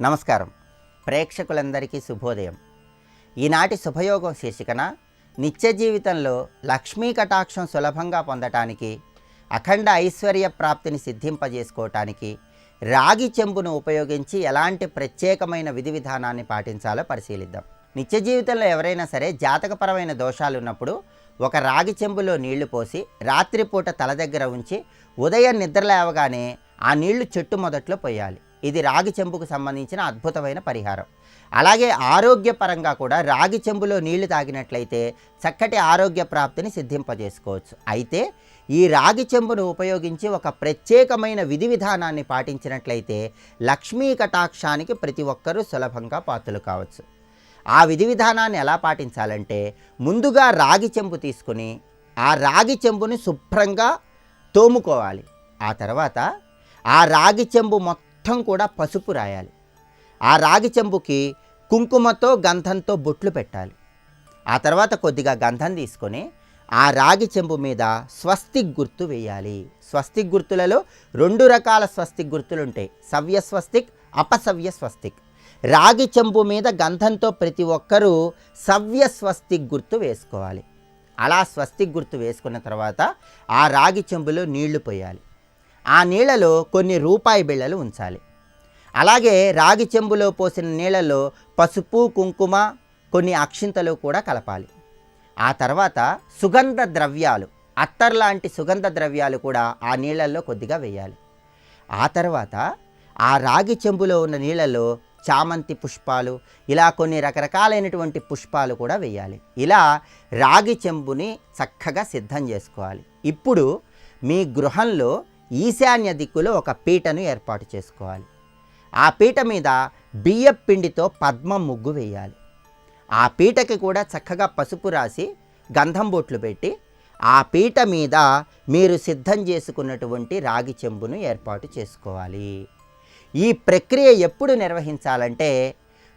నమస్కారం. ప్రేక్షకులందరికీ శుభోదయం. ఈనాటి శుభయోగం శీర్షికన నిత్య జీవితంలో లక్ష్మీ కటాక్షం సులభంగా పొందటానికి, అఖండ ఐశ్వర్య ప్రాప్తిని సిద్ధింపజేసుకోవటానికి రాగి చెంబును ఉపయోగించి ఎలాంటి ప్రత్యేకమైన విధి విధానాన్ని పాటించాలో పరిశీలిద్దాం. నిత్య జీవితంలో ఎవరైనా సరే జాతకపరమైన దోషాలు ఉన్నప్పుడు ఒక రాగి చెంబులో నీళ్లు పోసి రాత్రిపూట తల దగ్గర ఉంచి ఉదయం నిద్ర లేవగానే ఆ నీళ్లు చెట్టు మొదట్లో పోయాలి. ఇది రాగి చెంబుకు సంబంధించిన అద్భుతమైన పరిహారం. అలాగే ఆరోగ్యపరంగా కూడా రాగి చెంబులో నీళ్లు తాగినట్లయితే చక్కటి ఆరోగ్య ప్రాప్తిని సిద్ధింపజేసుకోవచ్చు. అయితే ఈ రాగి చెంబును ఉపయోగించి ఒక ప్రత్యేకమైన విధి విధానాన్ని పాటించినట్లయితే లక్ష్మీ కటాక్షానికి ప్రతి ఒక్కరూ సులభంగా పాత్రలు కావచ్చు. ఆ విధి విధానాన్ని ఎలా పాటించాలంటే, ముందుగా రాగి చెంబు తీసుకుని ఆ రాగి చెంబుని శుభ్రంగా తోముకోవాలి. ఆ తర్వాత ఆ రాగి చెంబు మొత్తం కూడా పసుపు రాయాలి. ఆ రాగి చెంబుకి కుంకుమతో గంధంతో బొట్లు పెట్టాలి. ఆ తర్వాత కొద్దిగా గంధం తీసుకొని ఆ రాగి చెంబు మీద స్వస్తిక్ గుర్తు వేయాలి. స్వస్తిక్ గుర్తులలో 2 రకాల స్వస్తిక్ గుర్తులు ఉంటాయి, సవ్య స్వస్తిక్, అపసవ్య స్వస్తిక్. రాగి చెంబు మీద గంధంతో ప్రతి ఒక్కరూ సవ్య స్వస్తిక్ గుర్తు వేసుకోవాలి. అలా స్వస్తిక్ గుర్తు వేసుకున్న తర్వాత ఆ రాగి చెంబులో నీళ్లు పోయాలి. ఆ నీళ్లలో కొన్ని రూపాయి బిళ్ళలు ఉంచాలి. అలాగే రాగి చెంబులో పోసిన నీళ్లలో పసుపు, కుంకుమ, కొన్ని అక్షింతలు కూడా కలపాలి. ఆ తర్వాత సుగంధ ద్రవ్యాలు, అత్తర్ లాంటి సుగంధ ద్రవ్యాలు కూడా ఆ నీళ్లలో కొద్దిగా వేయాలి. ఆ తర్వాత ఆ రాగి చెంబులో ఉన్న నీళ్లలో చామంతి పుష్పాలు, ఇలా కొన్ని రకరకాలైనటువంటి పుష్పాలు కూడా వేయాలి. ఇలా రాగి చెంబుని చక్కగా సిద్ధం చేసుకోవాలి. ఇప్పుడు మీ గృహంలో ఈశాన్య దిక్కులో ఒక పీటను ఏర్పాటు చేసుకోవాలి. ఆ పీట మీద బియ్యం పిండితో పద్మం ముగ్గు వేయాలి. ఆ పీటకి కూడా చక్కగా పసుపు రాసి గంధం బొట్లు పెట్టి ఆ పీట మీద మీరు సిద్ధం చేసుకున్నటువంటి రాగి చెంబును ఏర్పాటు చేసుకోవాలి. ఈ ప్రక్రియ ఎప్పుడు నిర్వహించాలంటే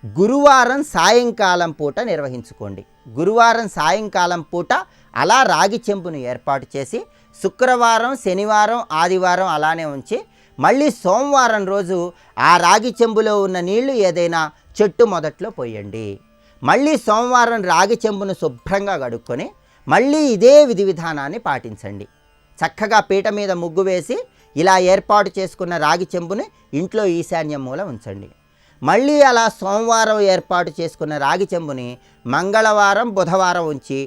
గురువారం సాయంకాలం పూట నిర్వహించుకోండి. గురువారం సాయంకాలం పూట అలా రాగి చెంబును ఏర్పాటు చేసి శుక్రవారం, శనివారం, ఆదివారం అలానే ఉంచి మళ్ళీ సోమవారం రోజు ఆ రాగి చెంబులో ఉన్న నీళ్లు ఏదైనా చెట్టు మొదట్లో పోయండి. మళ్ళీ సోమవారం రాగి చెంబును శుభ్రంగా కడుక్కొని మళ్ళీ ఇదే విధి విధానాన్ని పాటించండి. చక్కగా పీట మీద ముగ్గు వేసి ఇలా ఏర్పాటు చేసుకున్న రాగి చెంబుని ఇంట్లో ఈశాన్య మూల ఉంచండి. మళ్ళీ అలా సోమవారం ఏర్పాటు చేసుకున్న రాగి చెంబుని మంగళవారం, బుధవారం ఉంచి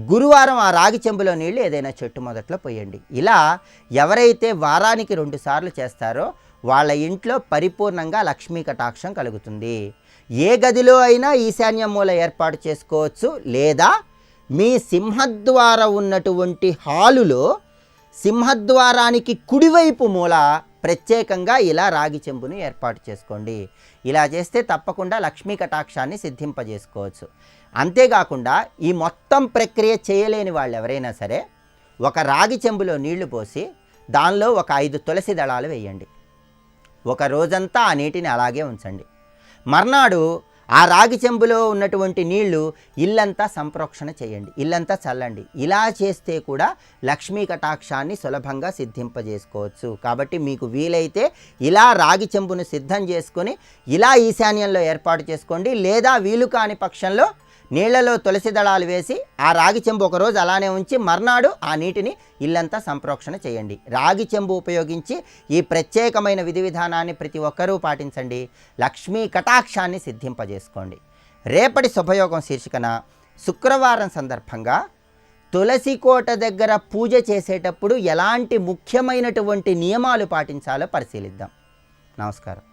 గురువారం ఆ రాగి చెంబులో నీళ్ళు ఏదైనా చెట్టు మొదట్లో పోయండి. ఇలా ఎవరైతే వారానికి 2 సార్లు చేస్తారో వాళ్ళ ఇంట్లో పరిపూర్ణంగా లక్ష్మీ కటాక్షం కలుగుతుంది. ఏ గదిలో అయినా ఈశాన్య మూల ఏర్పాటు చేసుకోవచ్చు, లేదా మీ సింహద్వారం ఉన్నటువంటి హాలులో సింహద్వారానికి కుడివైపు మూల ప్రత్యేకంగా ఇలా రాగి చెంబును ఏర్పాటు చేసుకోండి. ఇలా చేస్తే తప్పకుండా లక్ష్మీ కటాక్షాన్ని సిద్ధింపజేసుకోవచ్చు. అంతేకాకుండా ఈ మొత్తం ప్రక్రియ చేయలేని వాళ్ళు ఎవరైనా సరే ఒక రాగి చెంబులో నీళ్లు పోసి దానిలో ఒక 5 తులసి దళాలు వేయండి. ఒక రోజంతా ఆ నీటిని అలాగే ఉంచండి. మర్నాడు ఆ రాగి చెంబులో ఉన్నటువంటి నీళ్లు ఇల్లంతా సంప్రోక్షణ చేయండి, ఇల్లంతా చల్లండి. ఇలా చేస్తే కూడా లక్ష్మీ కటాక్షాన్ని సులభంగా సిద్ధింపజేసుకోవచ్చు. కాబట్టి మీకు వీలైతే ఇలా రాగి చెంబును సిద్ధం చేసుకొని ఇలా ఈశాన్యంలో ఏర్పాటు చేసుకోండి. లేదా వీలు కాని పక్షంలో నీళ్లలో తులసి దళాలు వేసి ఆ రాగి చెంబు ఒకరోజు అలానే ఉంచి మర్నాడు ఆ నీటిని ఇల్లంతా సంప్రోక్షణ చేయండి. రాగి చెంబు ఉపయోగించి ఈ ప్రత్యేకమైన విధి విధానాన్ని ప్రతి ఒక్కరూ పాటించండి. లక్ష్మీ కటాక్షాన్ని సిద్ధింపజేసుకోండి. రేపటి శుభయోగం శీర్షికన శుక్రవారం సందర్భంగా తులసి కోట దగ్గర పూజ చేసేటప్పుడు ఎలాంటి ముఖ్యమైనటువంటి నియమాలు పాటించాలో పరిశీలిద్దాం. నమస్కారం.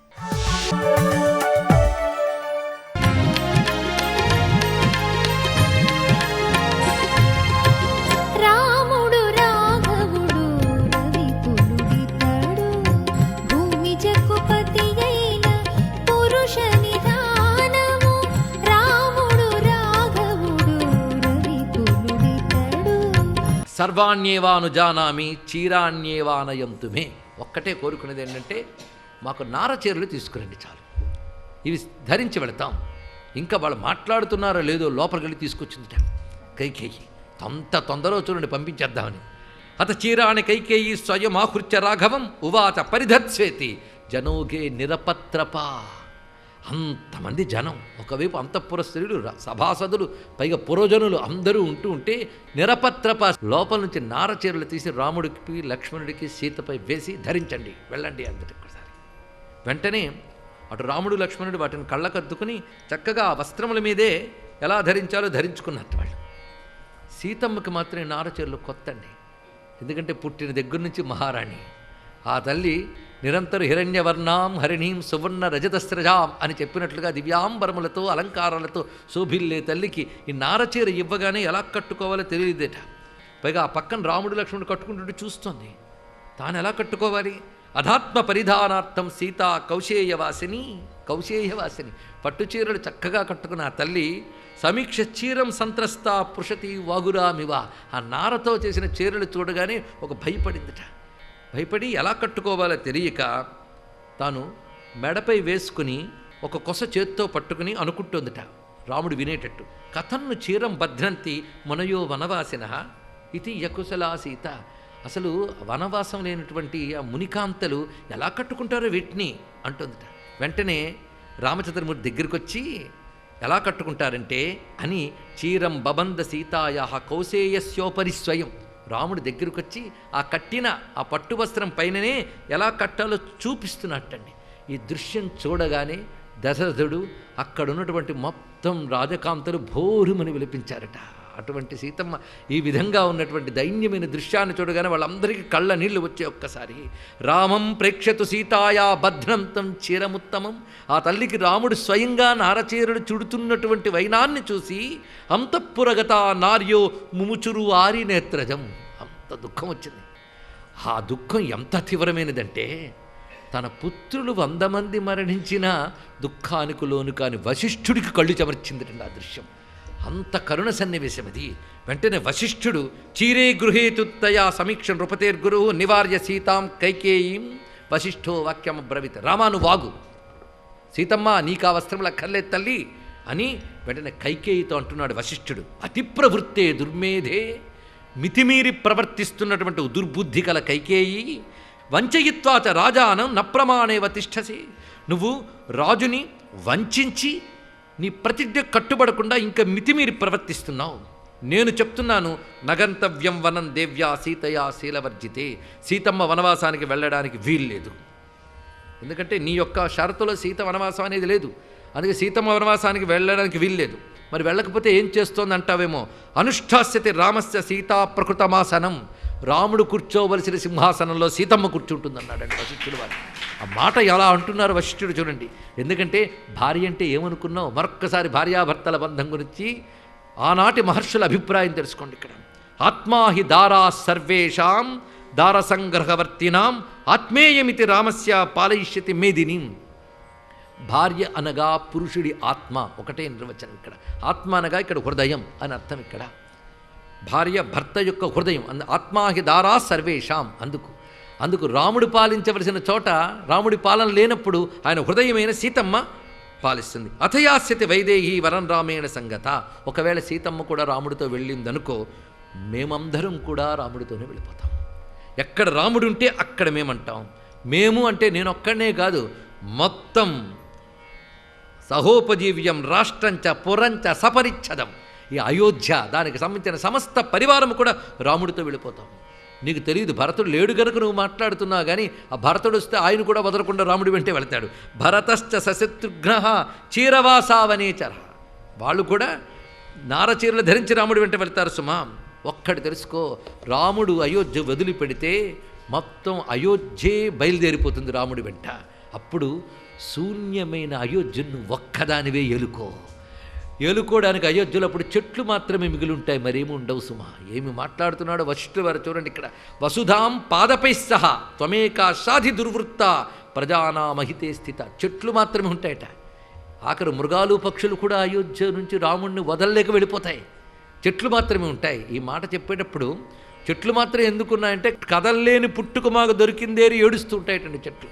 సర్వాణ్యేవానుజానామి చీరాణ్యేవానయంతుమే. ఒక్కటే కోరుకునేది ఏంటంటే మాకు నారచీరలు తీసుకురండి చాలు, ఇవి ధరించి వెళతాం. ఇంకా వాళ్ళు మాట్లాడుతున్నారో లేదో లోపలికి వెళ్ళి తీసుకొచ్చిందిట కైకేయి. అంత తొందరగా చూడండి పంపించేద్దామని. అత చీరాణి కైకేయి స్వయమాహృత్య రాఘవం ఉవాచ పరిధత్స్వేతి జనోగే నిరపత్రప. అంతమంది జనం, ఒకవైపు అంతఃపుర స్త్రీలు, సభాసదులు, పైగా పురోజనులు అందరూ ఉంటే నిరపత్రప లోపల నుంచి నారచీరలు తీసి రాముడికి, లక్ష్మణుడికి, సీతపై వేసి ధరించండి, వెళ్ళండి అందరి ఒకసారి. వెంటనే అటు రాముడు లక్ష్మణుడు వాటిని కళ్ళకద్దుకుని చక్కగా ఆ వస్త్రముల మీదే ఎలా ధరించాలో ధరించుకున్నట్టు వాళ్ళు. సీతమ్మకి మాత్రం నారచీరలు కొత్తండి, ఎందుకంటే పుట్టిన దగ్గర నుంచి మహారాణి. ఆ తల్లి నిరంతర హిరణ్యవర్ణాం హరిణీం సువర్ణ రజతస్రజాం అని చెప్పినట్లుగా దివ్యాంబరములతో అలంకారాలతో శోభిల్లే తల్లికి ఈ నారచీర ఇవ్వగానే ఎలా కట్టుకోవాలో తెలియదేట. పైగా ఆ పక్కన రాముడు లక్ష్మణుడు కట్టుకుంటుంటే చూస్తోంది తాను ఎలా కట్టుకోవాలి. అధాత్మ పరిధానార్థం సీత కౌశేయవాసిని పట్టుచీరలు చక్కగా కట్టుకున్న ఆ తల్లి సమీక్ష చీరం సంత్రస్త పృషతి వాగురామివ, ఆ నారతో చేసిన చీరలు చూడగానే ఒక భయపడి ఎలా కట్టుకోవాలో తెలియక తాను మెడపై వేసుకుని ఒక కొస చేత్తో పట్టుకుని అనుకుంటోందట. రాముడు వినేటట్టు, కథన్ను చీరం భద్రంతి మనయో వనవాసిన ఇది యకుశలా సీత. అసలు వనవాసం లేనటువంటి ఆ మునికాంతలు ఎలా కట్టుకుంటారో వీటిని అంటుందట. వెంటనే రామచంద్రమూర్తి దగ్గరికి వచ్చి ఎలా కట్టుకుంటారంటే అని చీరం బబంద సీతాయా కౌశేయస్యోపరి స్వయం, రాముడి దగ్గరకు వచ్చి ఆ కట్టిన ఆ పట్టు వస్త్రం పైననే ఎలా కట్టాలో చూపిస్తున్నట్టండి. ఈ దృశ్యం చూడగానే దశరథుడు అక్కడున్నటువంటి మొత్తం రాజకాంతలు భోరుమని విలిపించారట. అటువంటి సీతమ్మ ఈ విధంగా ఉన్నటువంటి దైన్యమైన దృశ్యాన్ని చూడగానే వాళ్ళందరికీ కళ్ళ నీళ్లు వచ్చే ఒక్కసారి. రామం ప్రేక్షతు సీతాయా భద్రంతం చీరముత్తమం, ఆ తల్లికి రాముడు స్వయంగా నారచీరలు చుడుతున్నటువంటి వైనాన్ని చూసి అంతఃపురగత నార్యో ముముచురు ఆరి నేత్రజం, అంత దుఃఖం వచ్చింది. ఆ దుఃఖం ఎంత తీవ్రమైనదంటే తన పుత్రులు 100 మంది మరణించిన దుఃఖానికి లోను కాని వశిష్ఠుడికి కళ్ళు చెమర్చిందండి ఆ దృశ్యం. అంత కరుణ సన్నివేశం అది. వెంటనే వశిష్ఠుడు చీరే గృహేతుత్తయా సమీక్ష నృపతేర్గురు నివార్య సీతాం కైకేయీం వశిష్ఠో వాక్యం బ్రవీత్, రామాను వాగు, సీతమ్మ నీకు ఆ వస్త్రములు అక్కర్లేదు తల్లి అని వెంటనే కైకేయితో అంటున్నాడు వశిష్ఠుడు. అతి ప్రవృత్తే దుర్మేధే, మితిమీరి ప్రవర్తిస్తున్నటువంటి దుర్బుద్ధి కల కైకేయి, వంచయిత్వాచ రాజానం నప్రమాణేవ తిష్టసి, నువ్వు రాజుని వంచించి నీ ప్రతిజ్ఞ కట్టుబడకుండా ఇంకా మితిమీరి ప్రవర్తిస్తున్నావు. నేను చెప్తున్నాను, నగంతవ్యం వనం దేవ్యా సీతయా శీలవర్జితే, సీతమ్మ వనవాసానికి వెళ్ళడానికి వీల్లేదు. ఎందుకంటే నీ యొక్క షరతులో సీత వనవాసం అనేది లేదు, అందుకే సీతమ్మ వనవాసానికి వెళ్ళడానికి వీల్లేదు. మరి వెళ్ళకపోతే ఏం చేస్తోంది అంటావేమో. అనుష్ఠాస్యతి రామస్య సీతా ప్రకృతమాసనం, రాముడు కూర్చోవలసిన సింహాసనంలో సీతమ్మ కూర్చుంటుందన్నాడండి వశిష్ఠుడు వారు. ఆ మాట ఎలా అంటున్నారు వశిష్ఠుడు చూడండి. ఎందుకంటే భార్య అంటే ఏమనుకున్నావు, మరొక్కసారి భార్యాభర్తల బంధం గురించి ఆనాటి మహర్షుల అభిప్రాయం తెలుసుకోండి. ఇక్కడ ఆత్మాహి దారా సర్వేషాం దారసంగ్రహవర్తినాం ఆత్మేయమితి రామస్య పాలయిష్యతి మేదిని. భార్య అనగా పురుషుడి ఆత్మ, ఒకటే నిర్వచనం ఇక్కడ. ఆత్మ అనగా ఇక్కడ హృదయం అని అర్థం. ఇక్కడ భార్య భర్త యొక్క హృదయం, ఆత్మాహి దారా సర్వేషాం. అందుకు రాముడు పాలించవలసిన చోట రాముడి పాలన లేనప్పుడు ఆయన హృదయమైన సీతమ్మ పాలిస్తుంది. అథయాస్యతి వైదేహి వరం రామేణ సంగత, ఒకవేళ సీతమ్మ కూడా రాముడితో వెళ్ళిందనుకో, మేమందరం కూడా రాముడితోనే వెళ్ళిపోతాం. ఎక్కడ రాముడు ఉంటే అక్కడ మేమంటాం. మేము అంటే నేను ఒక్కడనే కాదు, మొత్తం సహోపజీవ్యం రాష్ట్రంచ పురంచ సపరిచ్ఛదం, ఈ అయోధ్య దానికి సంబంధించిన సమస్త పరివారం కూడా రాముడితో వెళ్ళిపోతాం. నీకు తెలియదు, భరతుడు లేడు గనుక నువ్వు మాట్లాడుతున్నావు, కానీ ఆ భరతుడు వస్తే ఆయన కూడా వదలకుండా రాముడి వెంటే వెళతాడు. భరతశ్చ సశత్రుఘ్న చీరవాసావనేచర, వాళ్ళు కూడా నారచీరలు ధరించి రాముడి వెంట వెళ్తారు. సుమా ఒక్కటి తెలుసుకో, రాముడు అయోధ్య వదిలిపెడితే మొత్తం అయోధ్యే బయలుదేరిపోతుంది రాముడి వెంట. అప్పుడు శూన్యమైన అయోధ్యను ఒక్కదానివే ఏలుకోవడానికి అయోధ్యలో అప్పుడు చెట్లు మాత్రమే మిగిలి ఉంటాయి, మరేమి ఉండవు. సుమా ఏమి మాట్లాడుతున్నాడో వశిష్ఠుడు వారు చూడండి. ఇక్కడ వసుధాం పాదపై సహా త్వమేకా సాధి దుర్వృత్త ప్రజానామహితే స్థిత, చెట్లు మాత్రమే ఉంటాయట. ఆఖరు మృగాలు పక్షులు కూడా అయోధ్య నుంచి రాముణ్ణి వదలలేక వెళ్ళిపోతాయి, చెట్లు మాత్రమే ఉంటాయి. ఈ మాట చెప్పేటప్పుడు చెట్లు మాత్రం ఎందుకున్నాయంటే కదల్లేని పుట్టుకు మాకు దొరికిందేరి ఏడుస్తూ ఉంటాయటండి చెట్లు.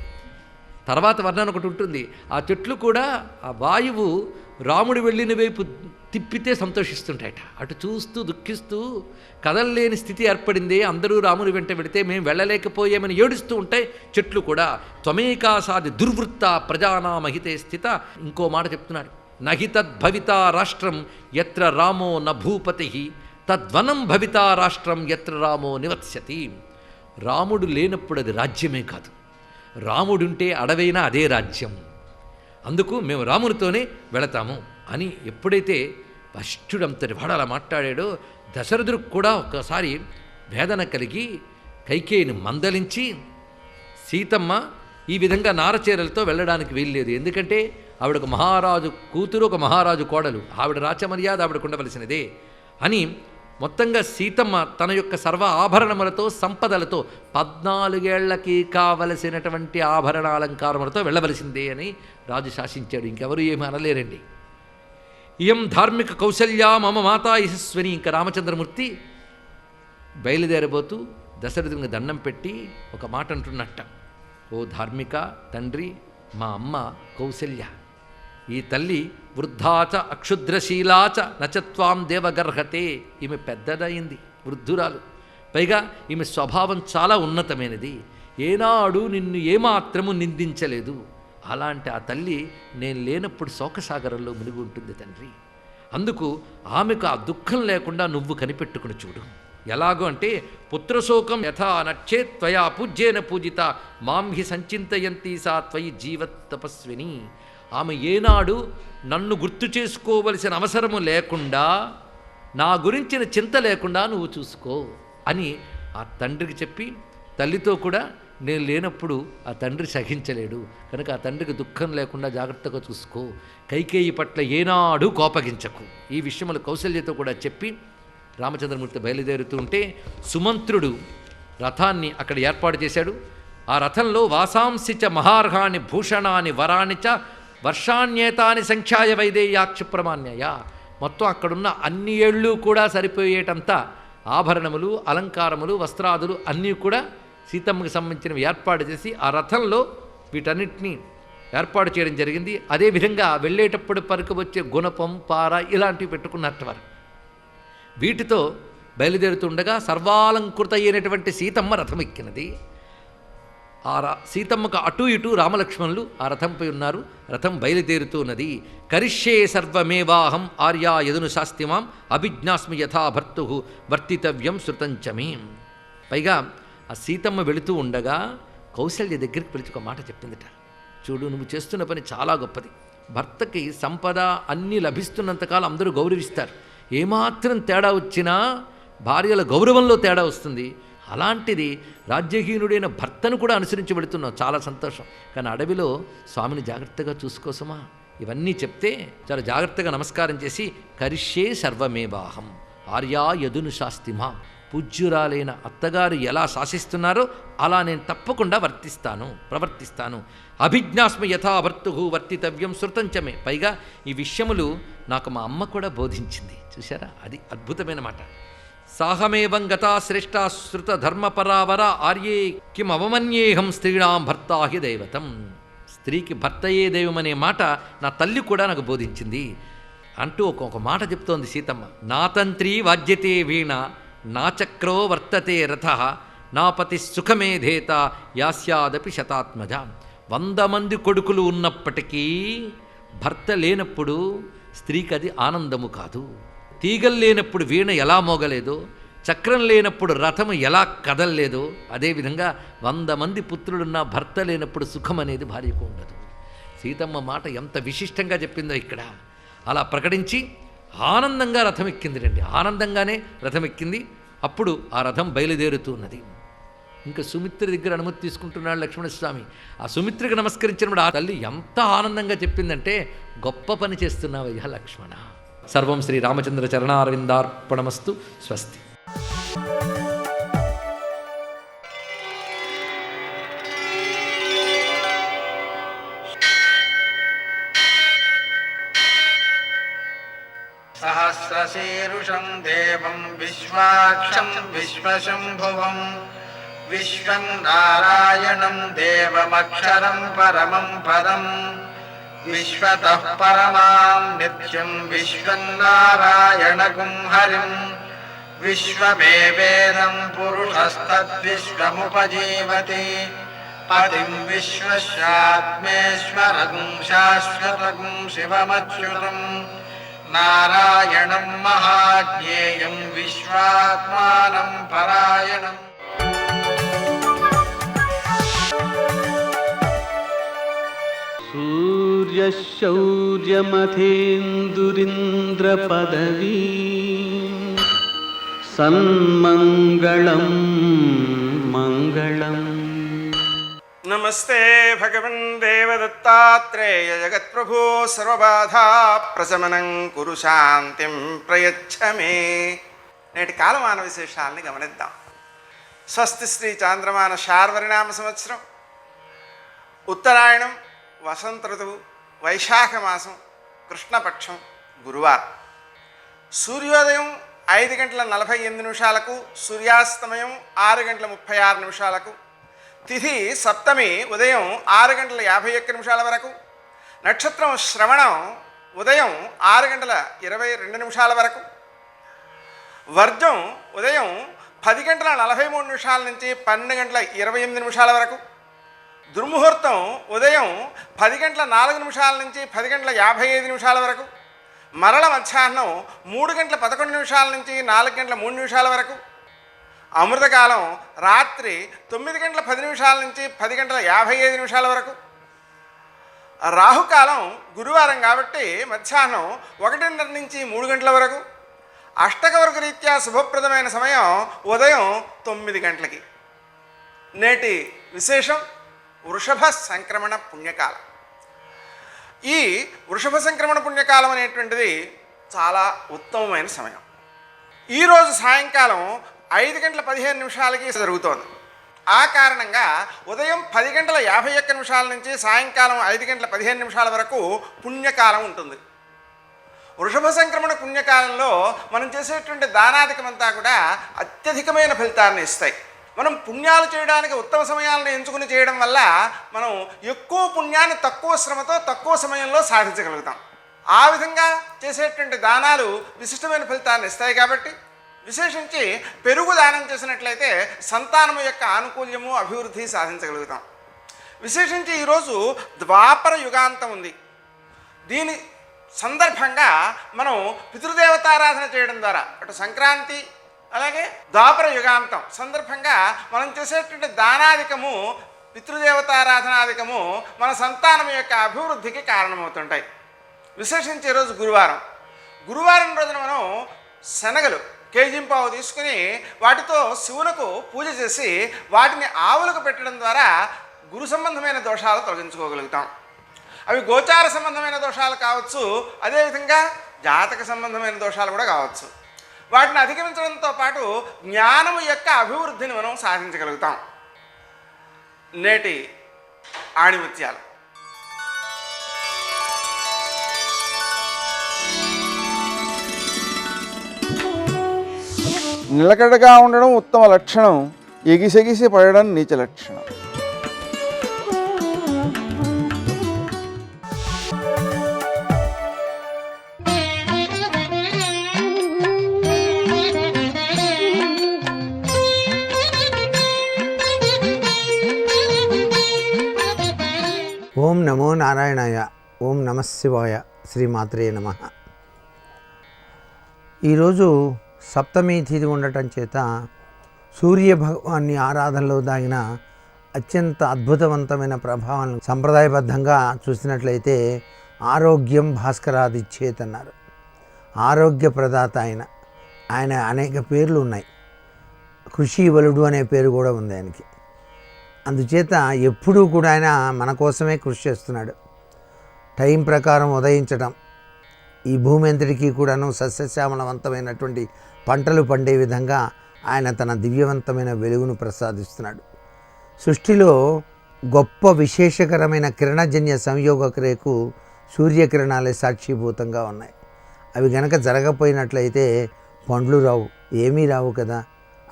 తర్వాత వర్ణన ఒకటి ఉంటుంది, ఆ చెట్లు కూడా ఆ వాయువు రాముడు వెళ్ళిన వైపు తిప్పితే సంతోషిస్తుంటాయట. అటు చూస్తూ దుఃఖిస్తూ కదలలేని స్థితి ఏర్పడింది, అందరూ రాముని వెంట వెడితే మేము వెళ్ళలేకపోయామని ఏడుస్తూ ఉంటాయి చెట్లు కూడా. త్వమేకాసాది దుర్వృత్త ప్రజానామహితే స్థిత. ఇంకో మాట చెప్తున్నాడు, నహి తద్భవితా రాష్ట్రం ఎత్ర రామో న భూపతి తద్వనం భవితా రాష్ట్రం ఎత్ర రామో నివత్స్యతి. రాముడు లేనప్పుడు అది రాజ్యమే కాదు, రాముడుంటే అడవైనా అదే రాజ్యం. అందుకు మేము రామునితోనే వెళతాము అని ఎప్పుడైతే వశిష్ఠుడంతటి వాడు అలా మాట్లాడాడో, దశరథుడికి కూడా ఒకసారి వేదన కలిగి కైకేయిని మందలించి, సీతమ్మ ఈ విధంగా నారచీరలతో వెళ్ళడానికి వీల్లేదు, ఎందుకంటే ఆవిడ ఒక మహారాజు కూతురు, ఒక మహారాజు కోడలు, ఆవిడ రాచమర్యాద ఆవిడకు ఉండవలసినదే అని మొత్తంగా సీతమ్మ తన యొక్క సర్వ ఆభరణములతో సంపదలతో 14 ఏళ్లకి కావలసినటువంటి ఆభరణ అలంకారములతో వెళ్ళవలసిందే అని రాజు శాసించాడు. ఇంకెవరు ఏమీ అనలేరండి. ఇయం ధార్మిక కౌశల్యా మమ మాతా యశస్విని. ఇంకా రామచంద్రమూర్తి బయలుదేరబోతూ దశరథునికి దండం పెట్టి ఒక మాట అంటున్నట్ట, ఓ ధార్మిక తండ్రి, మా అమ్మ కౌశల్య, ఈ తల్లి వృద్ధాచ అక్షుద్రశీలాచ నచత్వాం దేవగర్హతే. ఈమె పెద్దదయింది, వృద్ధురాలు, పైగా ఈమె స్వభావం చాలా ఉన్నతమైనది, ఏనాడు నిన్ను ఏమాత్రము నిందించలేదు. అలాంటి ఆ తల్లి నేను లేనప్పుడు శోకసాగరంలో మునిగి ఉంటుంది తండ్రి. అందుకు ఆమెకు ఆ దుఃఖం లేకుండా నువ్వు కనిపెట్టుకుని చూడు. ఎలాగో అంటే, పుత్రశోకం యథా నక్షే త్వయా పూజ్యేన పూజిత మాం హి సంచింతయంతి సా త్వయి జీవత్ తపస్విని. ఆమె ఏనాడు నన్ను గుర్తు చేసుకోవలసిన అవసరము లేకుండా, నా గురించిన చింత లేకుండా నువ్వు చూసుకో అని ఆ తండ్రికి చెప్పి, తల్లితో కూడా నేను లేనప్పుడు ఆ తండ్రి సహించలేడు కనుక ఆ తండ్రికి దుఃఖం లేకుండా జాగ్రత్తగా చూసుకో, కైకేయి పట్ల ఏనాడు కోపగించకు. ఈ విషయములు కౌశల్యతో కూడా చెప్పి రామచంద్రమూర్తి బయలుదేరుతూ ఉంటే, సుమంత్రుడు రథాన్ని అక్కడ ఏర్పాటు చేశాడు. ఆ రథంలో వాసాంసి చ మహార్హాని భూషణాని వరాని చ వర్షాణ్యేతాని సంఖ్యాయ వైదేయాక్షిప్రమాణ్యయ. మొత్తం అక్కడున్న అన్ని ఏళ్ళు కూడా సరిపోయేటంత ఆభరణములు, అలంకారములు, వస్త్రాదులు అన్నీ కూడా సీతమ్మకి సంబంధించినవి ఏర్పాటు చేసి ఆ రథంలో వీటన్నిటినీ ఏర్పాటు చేయడం జరిగింది. అదేవిధంగా వెళ్ళేటప్పుడు పరకు వచ్చే గుణపం, పార ఇలాంటివి పెట్టుకున్నట్టు వారు. వీటితో బయలుదేరుతుండగా సర్వాలంకృత అయినటువంటి సీతమ్మ రథం ఎక్కినది. ఆ సీతమ్మకు అటు ఇటు రామలక్ష్మణులు ఆ రథంపై ఉన్నారు. రథం బయలుదేరుతూ ఉన్నది. కరిష్యే సర్వమేవాహం ఆర్యా యదును శాస్తిమాం అభిజ్ఞాస్మి యథా భర్తు వర్తితవ్యం శృతంచమే. పైగా ఆ సీతమ్మ వెళుతూ ఉండగా కౌశల్య దగ్గరికి పిలిచి ఒక మాట చెప్పిందిట, చూడు నువ్వు చేస్తున్న పని చాలా గొప్పది. భర్తకి సంపద అన్నీ లభిస్తున్నంతకాలం అందరూ గౌరవిస్తారు, ఏమాత్రం తేడా వచ్చినా భార్యల గౌరవంలో తేడా వస్తుంది. అలాంటిది రాజ్యహీనుడైన భర్తను కూడా అనుసరించి వెళుతున్నావు, చాలా సంతోషం. కానీ అడవిలో స్వామిని జాగ్రత్తగా చూసుకోసమా. ఇవన్నీ చెప్తే చాలా జాగ్రత్తగా నమస్కారం చేసి, కరిష్యే సర్వమేవాహం ఆర్యా యదును శాస్తిమా. పూజ్యురాలైన అత్తగారు ఎలా శాసిస్తున్నారో అలా నేను తప్పకుండా ప్రవర్తిస్తాను. అభిజ్ఞాస్మి యథా భర్తు వర్తితవ్యం శృతంచమే. పైగా ఈ విషయములు నాకు మా అమ్మ కూడా బోధించింది. చూసారా, అది అద్భుతమైన మాట. సాహమేవం గతా శ్రేష్ఠ శృత ధర్మపరావర ఆర్యే కిం అవమన్యేహం స్త్రీణాం భర్తా హి దైవతం. స్త్రీకి భర్తయే దైవం అనే మాట నా తల్లి కూడా నాకు బోధించింది అంటూ ఒక మాట చెప్తోంది సీతమ్మ. నా తంత్రి వాద్యతే వీణ నా చక్రో వర్తతే రథ నా పతి సుఖమేధేత యాస్యాదపి శతాత్మజ. 100 మంది కొడుకులు ఉన్నప్పటికీ భర్త లేనప్పుడు స్త్రీకి అది ఆనందము కాదు. తీగలు లేనప్పుడు వీణ ఎలా మోగలేదో, చక్రం లేనప్పుడు రథము ఎలా కదలలేదో, అదేవిధంగా 100 మంది పుత్రులున్న భర్త లేనప్పుడు సుఖం అనేది భార్యకు ఉండదు. సీతమ్మ మాట ఎంత విశిష్టంగా చెప్పిందో ఇక్కడ. అలా ప్రకటించి ఆనందంగా రథం ఎక్కింది రండి. ఆనందంగానే రథం ఎక్కింది. అప్పుడు ఆ రథం బయలుదేరుతున్నది. ఇంకా సుమిత్ర దగ్గర అనుమతి తీసుకుంటున్నాడు లక్ష్మణస్వామి. ఆ సుమిత్రకు నమస్కరించినప్పుడు ఆ తల్లి ఎంత ఆనందంగా చెప్పిందంటే, గొప్ప పని చేస్తున్నావయ్యా లక్ష్మణ. సర్వం శ్రీ రామచంద్ర చరణారవిందార్పణమస్తు. స్వస్తి. సహస్రశీరుషం దేవం విశ్వాక్షం విశ్వశంభువం విశ్వం నారాయణం దేవమక్షరం పరమం పదం विश्वतः परमां नित्यं विश्वन्नारायणगुं हरिं विश्वमेवेदं पुरुषस्तद्विश्वमुपजीवति पतिं विश्वस्यात्मेश्वरगुं शाश्वतगुं शिवमच्युतं नारायणं महाज्ञेयं विश्वात्मानं परायणम्। सूर्यशौर्यमथेन्दुरिन्द्रपदवी सन्मङ्गलं मङ्गलम्। नमस्ते भगवन् देवदत्तात्रेय जगत्प्रभो सर्वबाधा प्रशमनं कुरु शान्तिं प्रयच्छ मे। నేటి కాలమాన విశేషాలని గమనిద్దాం. స్వస్తి శ్రీ చాంద్రమాన శార్వరినామ సంవత్సరం, ఉత్తరాయణం, వసంత ఋతువు, వైశాఖ మాసం, కృష్ణపక్షం, గురువారం. సూర్యోదయం 5:48 సూర్యాస్తమయం 6:36 తిథి సప్తమి ఉదయం 6:51 వరకు, నక్షత్రం శ్రవణం ఉదయం 6:22 వరకు, వర్జం ఉదయం 10:43 నుంచి 12:28 వరకు, దుర్ముహూర్తం ఉదయం 10:04 నుంచి 10:55 వరకు, మరల మధ్యాహ్నం 3:11 నుంచి 4:03 వరకు, అమృతకాలం రాత్రి 9:10 నుంచి 10:55 వరకు, రాహుకాలం గురువారం కాబట్టి మధ్యాహ్నం 1:30 నుంచి 3 గంటల వరకు, అష్టకవర్గ రీత్యా శుభప్రదమైన సమయం ఉదయం 9 గంటలకి. నేటి విశేషం వృషభ సంక్రమణ పుణ్యకాలం. ఈ వృషభ సంక్రమణ పుణ్యకాలం అనేటువంటిది చాలా ఉత్తమమైన సమయం. ఈరోజు సాయంకాలం 5:15 జరుగుతోంది. ఆ కారణంగా ఉదయం 10:51 నుంచి సాయంకాలం 5:15 వరకు పుణ్యకాలం ఉంటుంది. వృషభ సంక్రమణ పుణ్యకాలంలో మనం చేసేటువంటి దానాధికమంతా కూడా అత్యధికమైన ఫలితాన్ని ఇస్తాయి. మనం పుణ్యాలు చేయడానికి ఉత్తమ సమయాలను ఎంచుకుని చేయడం వల్ల మనం ఎక్కువ పుణ్యాన్ని తక్కువ శ్రమతో తక్కువ సమయంలో సాధించగలుగుతాం. ఆ విధంగా చేసేటువంటి దానాలు విశిష్టమైన ఫలితాన్ని ఇస్తాయి. కాబట్టి విశేషించి పెరుగు దానం చేసినట్లయితే సంతానము యొక్క ఆనుకూల్యము అభివృద్ధి సాధించగలుగుతాం. విశేషించి ఈరోజు ద్వాపర యుగాంతం ఉంది. దీని సందర్భంగా మనం పితృదేవతారాధన చేయడం ద్వారా అటు సంక్రాంతి అలాగే ద్వాపర యుగాంతం సందర్భంగా మనం చేసేటువంటి దానాధికము పితృదేవతారాధనాధికము మన సంతానం యొక్క అభివృద్ధికి కారణమవుతుంటాయి. విశేషించి ఈరోజు గురువారం రోజున మనం శనగలు కేజీంపావు తీసుకుని వాటితో శివునకు పూజ చేసి వాటిని ఆవులకు పెట్టడం ద్వారా గురు సంబంధమైన దోషాలు తొలగించుకోగలుగుతాం. అవి గోచార సంబంధమైన దోషాలు కావచ్చు, అదేవిధంగా జాతక సంబంధమైన దోషాలు కూడా కావచ్చు. వాటిని అధిగమించడంతో పాటు జ్ఞానము యొక్క అభివృద్ధిని మనం సాధించగలుగుతాం. నేటి ఆణిముత్యాలు. నిలకడగా ఉండడం ఉత్తమ లక్షణం, ఎగిసెగిసి పడడం నీచ లక్షణం. ఓం నమో నారాయణాయ. ఓం నమః శివాయ. శ్రీమాత్రే నమః. ఈరోజు సప్తమి తిథి ఉండటం చేత సూర్య భగవాన్ని ఆరాధనలో దాగిన అత్యంత అద్భుతవంతమైన ప్రభావాలను సంప్రదాయబద్ధంగా చూసినట్లయితే ఆరోగ్యం భాస్కరాదిచ్చేత్ అన్నారు. ఆరోగ్య ప్రదాత ఆయన అనేక పేర్లు ఉన్నాయి. కృషి బలుడు అనే పేరు కూడా ఉంది ఆయనకి. అందుచేత ఎప్పుడూ కూడా ఆయన మన కోసమే కృషి చేస్తున్నాడు. టైం ప్రకారం ఉదయించడం, ఈ భూమి అంతటికీ కూడాను సస్యశ్యామలవంతమైనటువంటి పంటలు పండే విధంగా ఆయన తన దివ్యవంతమైన వెలుగును ప్రసాదిస్తున్నాడు. సృష్టిలో గొప్ప విశేషకరమైన కిరణజన్య సంయోగక్రియకు సూర్యకిరణాలే సాక్షిభూతంగా ఉన్నాయి. అవి గనక జరగపోయినట్లయితే పండ్లు రావు, ఏమీ రావు కదా.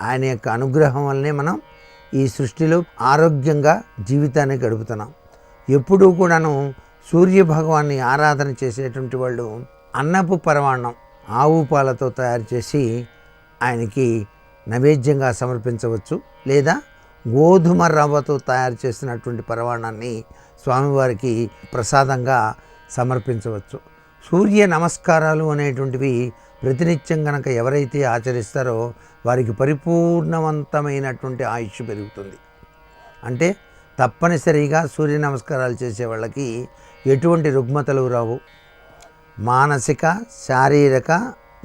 ఆయన యొక్క అనుగ్రహం వల్లనే మనం ఈ సృష్టిలో ఆరోగ్యంగా జీవితాన్ని గడుపుతున్నాం. ఎప్పుడూ కూడాను సూర్యభగవాన్ని ఆరాధన చేసేటువంటి వాళ్ళు అన్నపు పరమాన్నం ఆవు పాలతో తయారు చేసి ఆయనకి నైవేద్యంగా సమర్పించవచ్చు, లేదా గోధుమ రవ్వతో తయారు చేసినటువంటి పరమాన్నాన్ని స్వామివారికి ప్రసాదంగా సమర్పించవచ్చు. సూర్య నమస్కారాలు అనేటువంటివి ప్రతినిత్యం కనుక ఎవరైతే ఆచరిస్తారో వారికి పరిపూర్ణవంతమైనటువంటి ఆయుష్ పెరుగుతుంది. అంటే తప్పనిసరిగా సూర్య నమస్కారాలు చేసే వాళ్ళకి ఎటువంటి రుగ్మతలు రావు, మానసిక శారీరక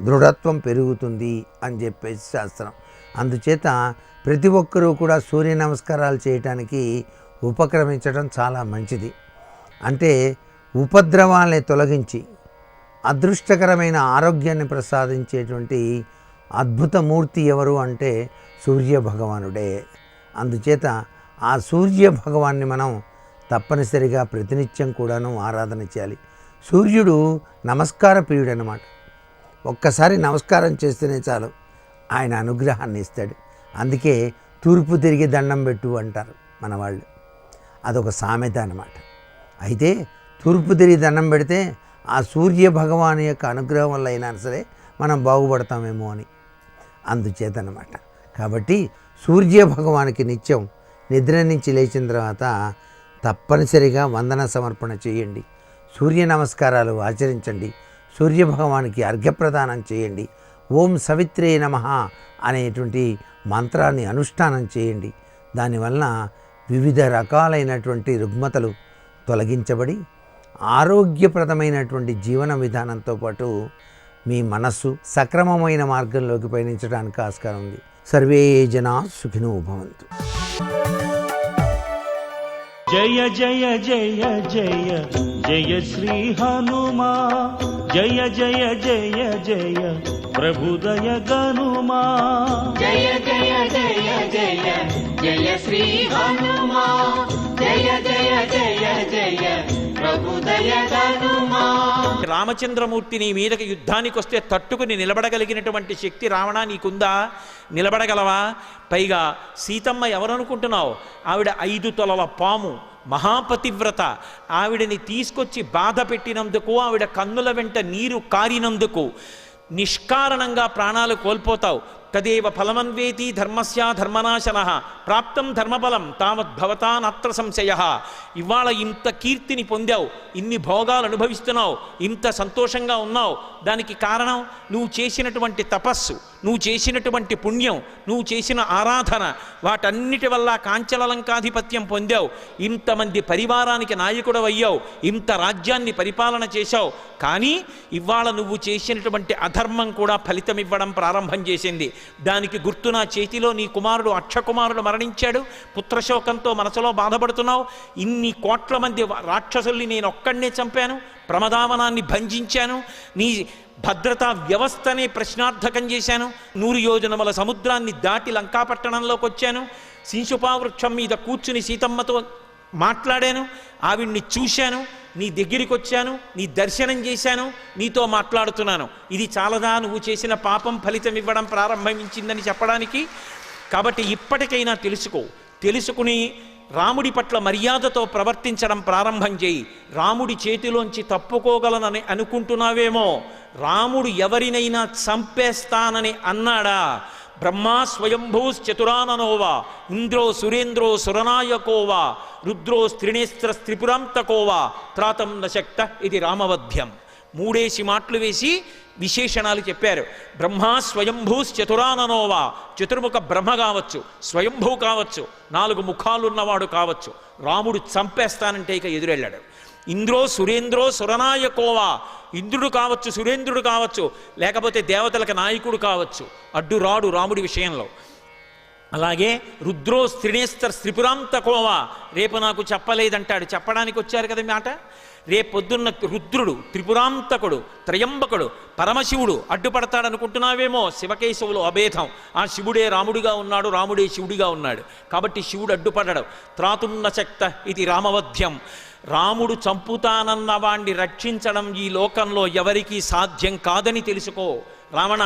దృఢత్వం పెరుగుతుంది అని చెప్పేసి శాస్త్రం. అందుచేత ప్రతి ఒక్కరూ కూడా సూర్య నమస్కారాలు చేయటానికి ఉపక్రమించడం చాలా మంచిది. అంటే ఉపద్రవాల్ని తొలగించి అదృష్టకరమైన ఆరోగ్యాన్ని ప్రసాదించేటువంటి అద్భుతమూర్తి ఎవరు అంటే సూర్య భగవానుడే. అందుచేత ఆ సూర్య భగవాన్ని మనం తప్పనిసరిగా ప్రతినిత్యం కూడాను ఆరాధన చేయాలి. సూర్యుడు నమస్కార ప్రియుడు అన్నమాట. ఒక్కసారి నమస్కారం చేస్తేనే చాలు ఆయన అనుగ్రహాన్ని ఇస్తాడు. అందుకే తూర్పు తిరిగి దండం పెట్టు అంటారు మన వాళ్ళు. అదొక సామెత అన్నమాట. అయితే తూర్పు తిరిగి దండం పెడితే ఆ సూర్య భగవాన్ యొక్క అనుగ్రహం వల్ల అయినా సరే మనం బాగుపడతామేమో అని, అందుచేత అన్నమాట. కాబట్టి సూర్య భగవానికి నిత్యం నిద్ర నుంచి లేచిన తర్వాత తప్పనిసరిగా వందన సమర్పణ చేయండి, సూర్య నమస్కారాలు ఆచరించండి, సూర్య భగవానికి అర్ఘ్యప్రదానం చేయండి, ఓం సవిత్రే నమః అనేటువంటి మంత్రాన్ని అనుష్ఠానం చేయండి. దానివల్ల వివిధ రకాలైనటువంటి రుగ్మతలు తొలగించబడి ఆరోగ్యప్రదమైనటువంటి జీవన విధానంతో పాటు మీ మనస్సు సక్రమమైన మార్గంలోకి పయనించడానికి ఆస్కారం ఉంది. సర్వే జనా సుఖినో భవంతు. జయ జయ జయ జయ జయ శ్రీ హనుమా, జయ జయ జయ జయ ప్రభుదయ గనుమా. జయ జయ జయ జయ జయ శ్రీ హనుమా, జయ జయ జయ జయ ప్రభుదయ గనుమా. రామచంద్రమూర్తి నీ మీదకి యుద్ధానికి వస్తే తట్టుకుని నిలబడగలిగినటువంటి శక్తి రావణా నీకుందా? నిలబడగలవా? పైగా సీతమ్మ ఎవరనుకుంటున్నావు? ఆవిడ 5 తొలల పాము, మహాపతివ్రత. ఆవిడని తీసుకొచ్చి బాధ పెట్టినందుకు, ఆవిడ కన్నుల వెంట నీరు కారినందుకు నిష్కారణంగా ప్రాణాలు కోల్పోతావు. తదేవ ఫలమన్వేతి ధర్మస్య ధర్మనాశన ప్రాప్తం ధర్మబలం తావద్భవతా నత్ర సంశయ. ఇవాళ ఇంత కీర్తిని పొందావు, ఇన్ని భోగాలు అనుభవిస్తున్నావు, ఇంత సంతోషంగా ఉన్నావు. దానికి కారణం నువ్వు చేసినటువంటి తపస్సు, నువ్వు చేసినటువంటి పుణ్యం, నువ్వు చేసిన ఆరాధన, వాటన్నిటి వల్ల కాంచలలంకాధిపత్యం పొందావు. ఇంతమంది పరివారానికి నాయకుడు అయ్యావు, ఇంత రాజ్యాన్ని పరిపాలన చేశావు. కానీ ఇవాళ నువ్వు చేసినటువంటి అధర్మం కూడా ఫలితం ఇవ్వడం ప్రారంభం చేసింది. దానికి గుర్తు నా చేతిలో నీ కుమారుడు అక్షకుమారుడు మరణించాడు. పుత్రశోకంతో మనసులో బాధపడుతున్నావు. ఇన్ని కోట్ల మంది రాక్షసుల్ని నేను ఒక్కడనే చంపాను, ప్రమదావనాన్ని భంజించాను, నీ భద్రతా వ్యవస్థనే ప్రశ్నార్థకం చేశాను, 100 యోజనముల సముద్రాన్ని దాటి లంకాపట్టణంలోకి వచ్చాను, శింశుపావృక్షం మీద కూర్చుని సీతమ్మతో మాట్లాడాను, ఆవిడ్ని చూశాను, నీ దగ్గరికి వచ్చాను, నీ దర్శనం చేశాను, నీతో మాట్లాడుతున్నాను. ఇది చాలదా నువ్వు చేసిన పాపం ఫలితం ఇవ్వడం ప్రారంభించిందని చెప్పడానికి? కాబట్టి ఇప్పటికైనా తెలుసుకుని రాముడి పట్ల మర్యాదతో ప్రవర్తించడం ప్రారంభం చేయి. రాముడి చేతిలోంచి తప్పుకోగలనని అనుకుంటున్నావేమో. రాముడు ఎవరినైనా చంపేస్తానని అన్నాడా? బ్రహ్మా స్వయంభూశ్చతురాననోవా, ఇంద్రో సురేంద్రో సురనాయకోవా, రుద్రో స్త్రినేస్త్ర స్త్రిపురాంతకోవా, త్రాతం నశక్త ఇది రామవధ్యం. 3 మాటలు వేసి విశేషణాలు చెప్పారు. బ్రహ్మా స్వయంభూశ్చతురాననోవా, చతుర్ముఖ బ్రహ్మ కావచ్చు, స్వయంభూ కావచ్చు, 4 ముఖాలున్నవాడు కావచ్చు. రాముడు చంపేస్తానంటే ఇక ఎదురెళ్ళాడు. ఇంద్రో సురేంద్రో సురనాయకోవా, ఇంద్రుడు కావచ్చు, సురేంద్రుడు కావచ్చు, లేకపోతే దేవతలకు నాయకుడు కావచ్చు, అడ్డురాడు రాముడి విషయంలో. అలాగే రుద్రో స్త్రినేస్త్ర స్త్రిపురాంతకోవా, రేపు నాకు చెప్పలేదంటాడు. చెప్పడానికి వచ్చారు కదా మాట. రేపొద్దున్న రుద్రుడు త్రిపురాంతకుడు త్రయంబకుడు పరమశివుడు అడ్డుపడతాడనుకుంటున్నావేమో. శివకేశవులు అభేదం. ఆ శివుడే రాముడిగా ఉన్నాడు, రాముడే శివుడిగా ఉన్నాడు. కాబట్టి శివుడు అడ్డుపడడు. త్రాతున్న శక్త ఇది రామవధ్యం. రాముడు చంపుతానన్న వాణ్ణి రక్షించడం ఈ లోకంలో ఎవరికీ సాధ్యం కాదని తెలుసుకో. రావణ,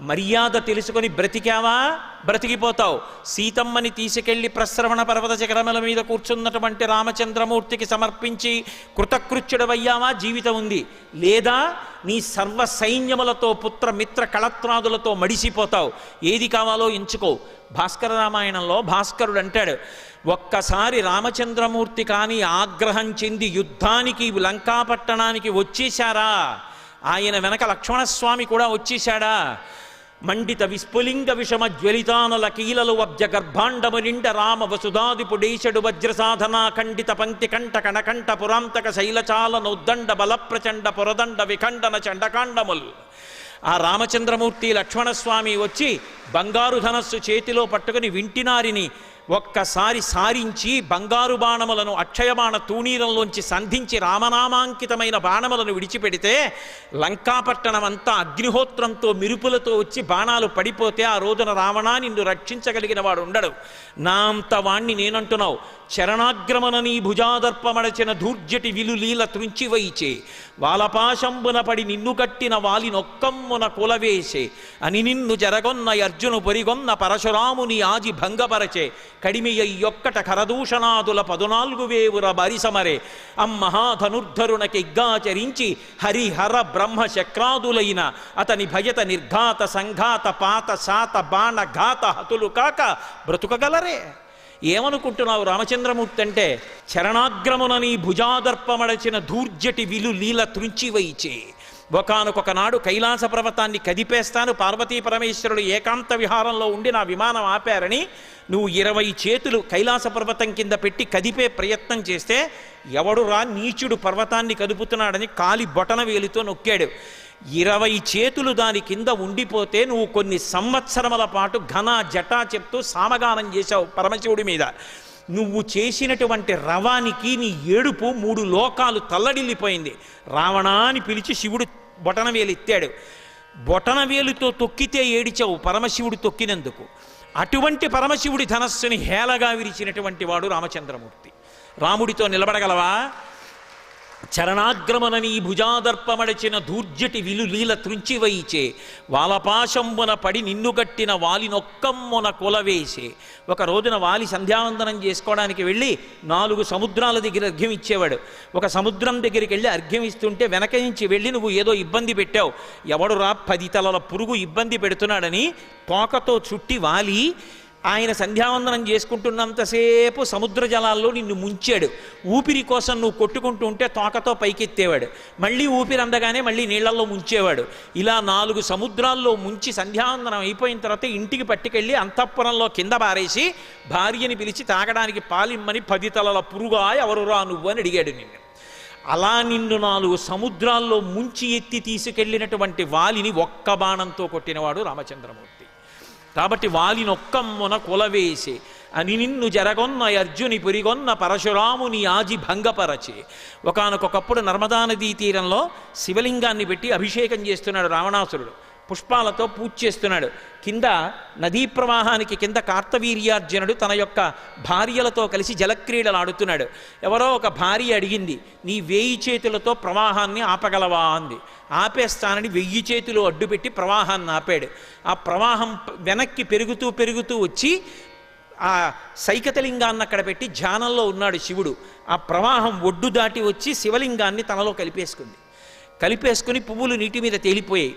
మర్యాద తెలుసుకొని బ్రతికావా బ్రతికిపోతావు. సీతమ్మని తీసుకెళ్లి ప్రశ్రవణ పర్వత శిఖరముల మీద కూర్చున్నటువంటి రామచంద్రమూర్తికి సమర్పించి కృతకృత్యుడవయ్యావా జీవితం ఉంది. లేదా నీ సర్వ సైన్యములతో పుత్రమిత్ర కళత్రాదులతో మడిసిపోతావు. ఏది కావాలో ఎంచుకో. భాస్కర రామాయణంలో భాస్కరుడు అంటాడు, ఒక్కసారి రామచంద్రమూర్తి కానీ ఆగ్రహం చెంది యుద్ధానికి లంకాపట్టణానికి వచ్చేశారా, ఆయన వెనక లక్ష్మణస్వామి కూడా వచ్చేశాడా, మండిత విస్ఫులింగ విషమ జ్వలితానల కీలలు వబ్జ గర్భాండము నిండ రామ వసుధాదిపుడేశడు వజ్రసాధనా ఖండిత పంక్తి కంఠ కణకంఠ పురాంతక శైలచాల నౌద్దండ బల ప్రచండ పురదండ విఖండన చండకాండముల్. ఆ రామచంద్రమూర్తి లక్ష్మణస్వామి వచ్చి బంగారు ధనస్సు చేతిలో పట్టుకుని వింటినారిని ఒక్కసారి సారించి బంగారు బాణములను అక్షయబాణ తూణీరంలోంచి సంధించి రామనామాంకితమైన బాణములను విడిచిపెడితే లంకాపట్టణం అంతా అగ్నిహోత్రంతో మిరుపులతో వచ్చి బాణాలు పడిపోతే ఆ రోజున రావణా నిన్ను రక్షించగలిగిన వాడు ఉండడు. నా అంత వాణ్ణి నేనంటున్నావు. చరణాగ్రమణ నీ భుజాదర్పమడచిన ధూర్జటి విలులీల త్రుంచివైచే వాలపాశంబున పడి నిన్ను కట్టిన వాలినొక్కమ్మున కులవేసే అని నిన్ను జరగొన్న అర్జును పొరిగొన్న పరశురాముని ఆజి భంగపరచే కడిమియొక్కట కరదూషణాదుల 14,000 బరిసమరే అమ్మహాధనుర్ధరునకిగ్గాచరించి హరిహర బ్రహ్మ శక్రాదులైన అతని భయత నిర్ఘాత సంఘాత పాత శాత బాణ ఘాత హతులు కాక బ్రతుకగలరే. ఏమనుకుంటున్నావు రామచంద్రమూర్తి అంటే? చరణాగ్రమున నీ భుజాదర్పమడచిన ధూర్జటి విలు లీల త్రుంచివైచే. ఒకనొకనాడు కైలాస పర్వతాన్ని కదిపేస్తాను, పార్వతీ పరమేశ్వరుడు ఏకాంత విహారంలో ఉండి నా విమానం ఆపారని నువ్వు 20 చేతులు కైలాస పర్వతం కింద పెట్టి కదిపే ప్రయత్నం చేస్తే ఎవడు రా నీచుడు పర్వతాన్ని కదుపుతున్నాడని కాలి బొటన వేలితో నొక్కాడు. 20 చేతులు దాని కింద ఉండిపోతే నువ్వు కొన్ని సంవత్సరముల పాటు ఘన జటా చెప్తూ సామగానం చేశావు పరమశివుడి మీద. నువ్వు చేసినటువంటి రవానికి నీ ఏడుపు 3 లోకాలు తల్లడిల్లిపోయింది. రావణా అని పిలిచి శివుడు బొటనవేలు ఎత్తాడు. బొటనవేలుతో తొక్కితే ఏడిచావు పరమశివుడు తొక్కినందుకు. అటువంటి పరమశివుడి ధనస్సుని హేళగా విరిచినటువంటి వాడు రామచంద్రమూర్తి. రాముడితో నిలబడగలవా? చరణాగ్రమణ నీ భుజాదర్పమడచిన ధూర్జటి విలులీల త్రుంచివైచే వాలపాశంబున పడి నిన్ను గట్టిన వాలినొక్కమ్మున కులవేసే. ఒక రోజున వాలి సంధ్యావందనం చేసుకోవడానికి వెళ్ళి 4 సముద్రాల దగ్గర అర్ఘ్యం ఇచ్చేవాడు. ఒక సముద్రం దగ్గరికి వెళ్ళి అర్ఘ్యం ఇస్తుంటే వెనక నుంచి వెళ్ళి నువ్వు ఏదో ఇబ్బంది పెట్టావు. ఎవడురా 10 తలల పురుగు ఇబ్బంది పెడుతున్నాడని తోకతో చుట్టి వాలి ఆయన సంధ్యావందనం చేసుకుంటున్నంతసేపు సముద్ర జలాల్లో నిన్ను ముంచాడు. ఊపిరి కోసం నువ్వు కొట్టుకుంటూ ఉంటే తోకతో పైకెత్తేవాడు. మళ్ళీ ఊపిరి అందగానే మళ్ళీ నీళ్లలో ముంచేవాడు. ఇలా 4 సముద్రాల్లో ముంచి సంధ్యావందనం అయిపోయిన తర్వాత ఇంటికి పట్టుకెళ్ళి అంతఃపురంలో కింద పారేసి భార్యని పిలిచి తాగడానికి పాలిమ్మని 10 తలల పురుగా ఎవరురా నువ్వు అని అడిగాడు నిన్ను. అలా నిన్ను 4 సముద్రాల్లో ముంచి ఎత్తి తీసుకెళ్ళినటువంటి వాలిని ఒక్క బాణంతో కొట్టినవాడు రామచంద్రమూర్తి. కాబట్టి వాలినొక్కమ్మున కులవేసే అని నిన్ను జరగొన్న అర్జుని పురిగొన్న పరశురాముని ఆజి భంగపరచే. ఒకానొకప్పుడు నర్మదా నదీ తీరంలో శివలింగాన్ని పెట్టి అభిషేకం చేస్తున్నాడు రావణాసురుడు. పుష్పాలతో పూజ చేస్తున్నాడు. కింద నదీ ప్రవాహానికి కింద కార్తవీర్యార్జునుడు తన యొక్క భార్యలతో కలిసి జలక్రీడలు ఆడుతున్నాడు. ఎవరో ఒక భార్య అడిగింది, నీ 1000 చేతులతో ప్రవాహాన్ని ఆపగలవా అంది. ఆపేస్తానని 1000 చేతులు అడ్డుపెట్టి ప్రవాహాన్ని ఆపాడు. ఆ ప్రవాహం వెనక్కి పెరుగుతూ పెరుగుతూ వచ్చి ఆ సైకతలింగాన్ని అక్కడ పెట్టి ధ్యానంలో ఉన్నాడు శివుడు. ఆ ప్రవాహం ఒడ్డు దాటి వచ్చి శివలింగాన్ని తనలో కలిపేసుకుని పువ్వులు నీటి మీద తేలిపోయాయి.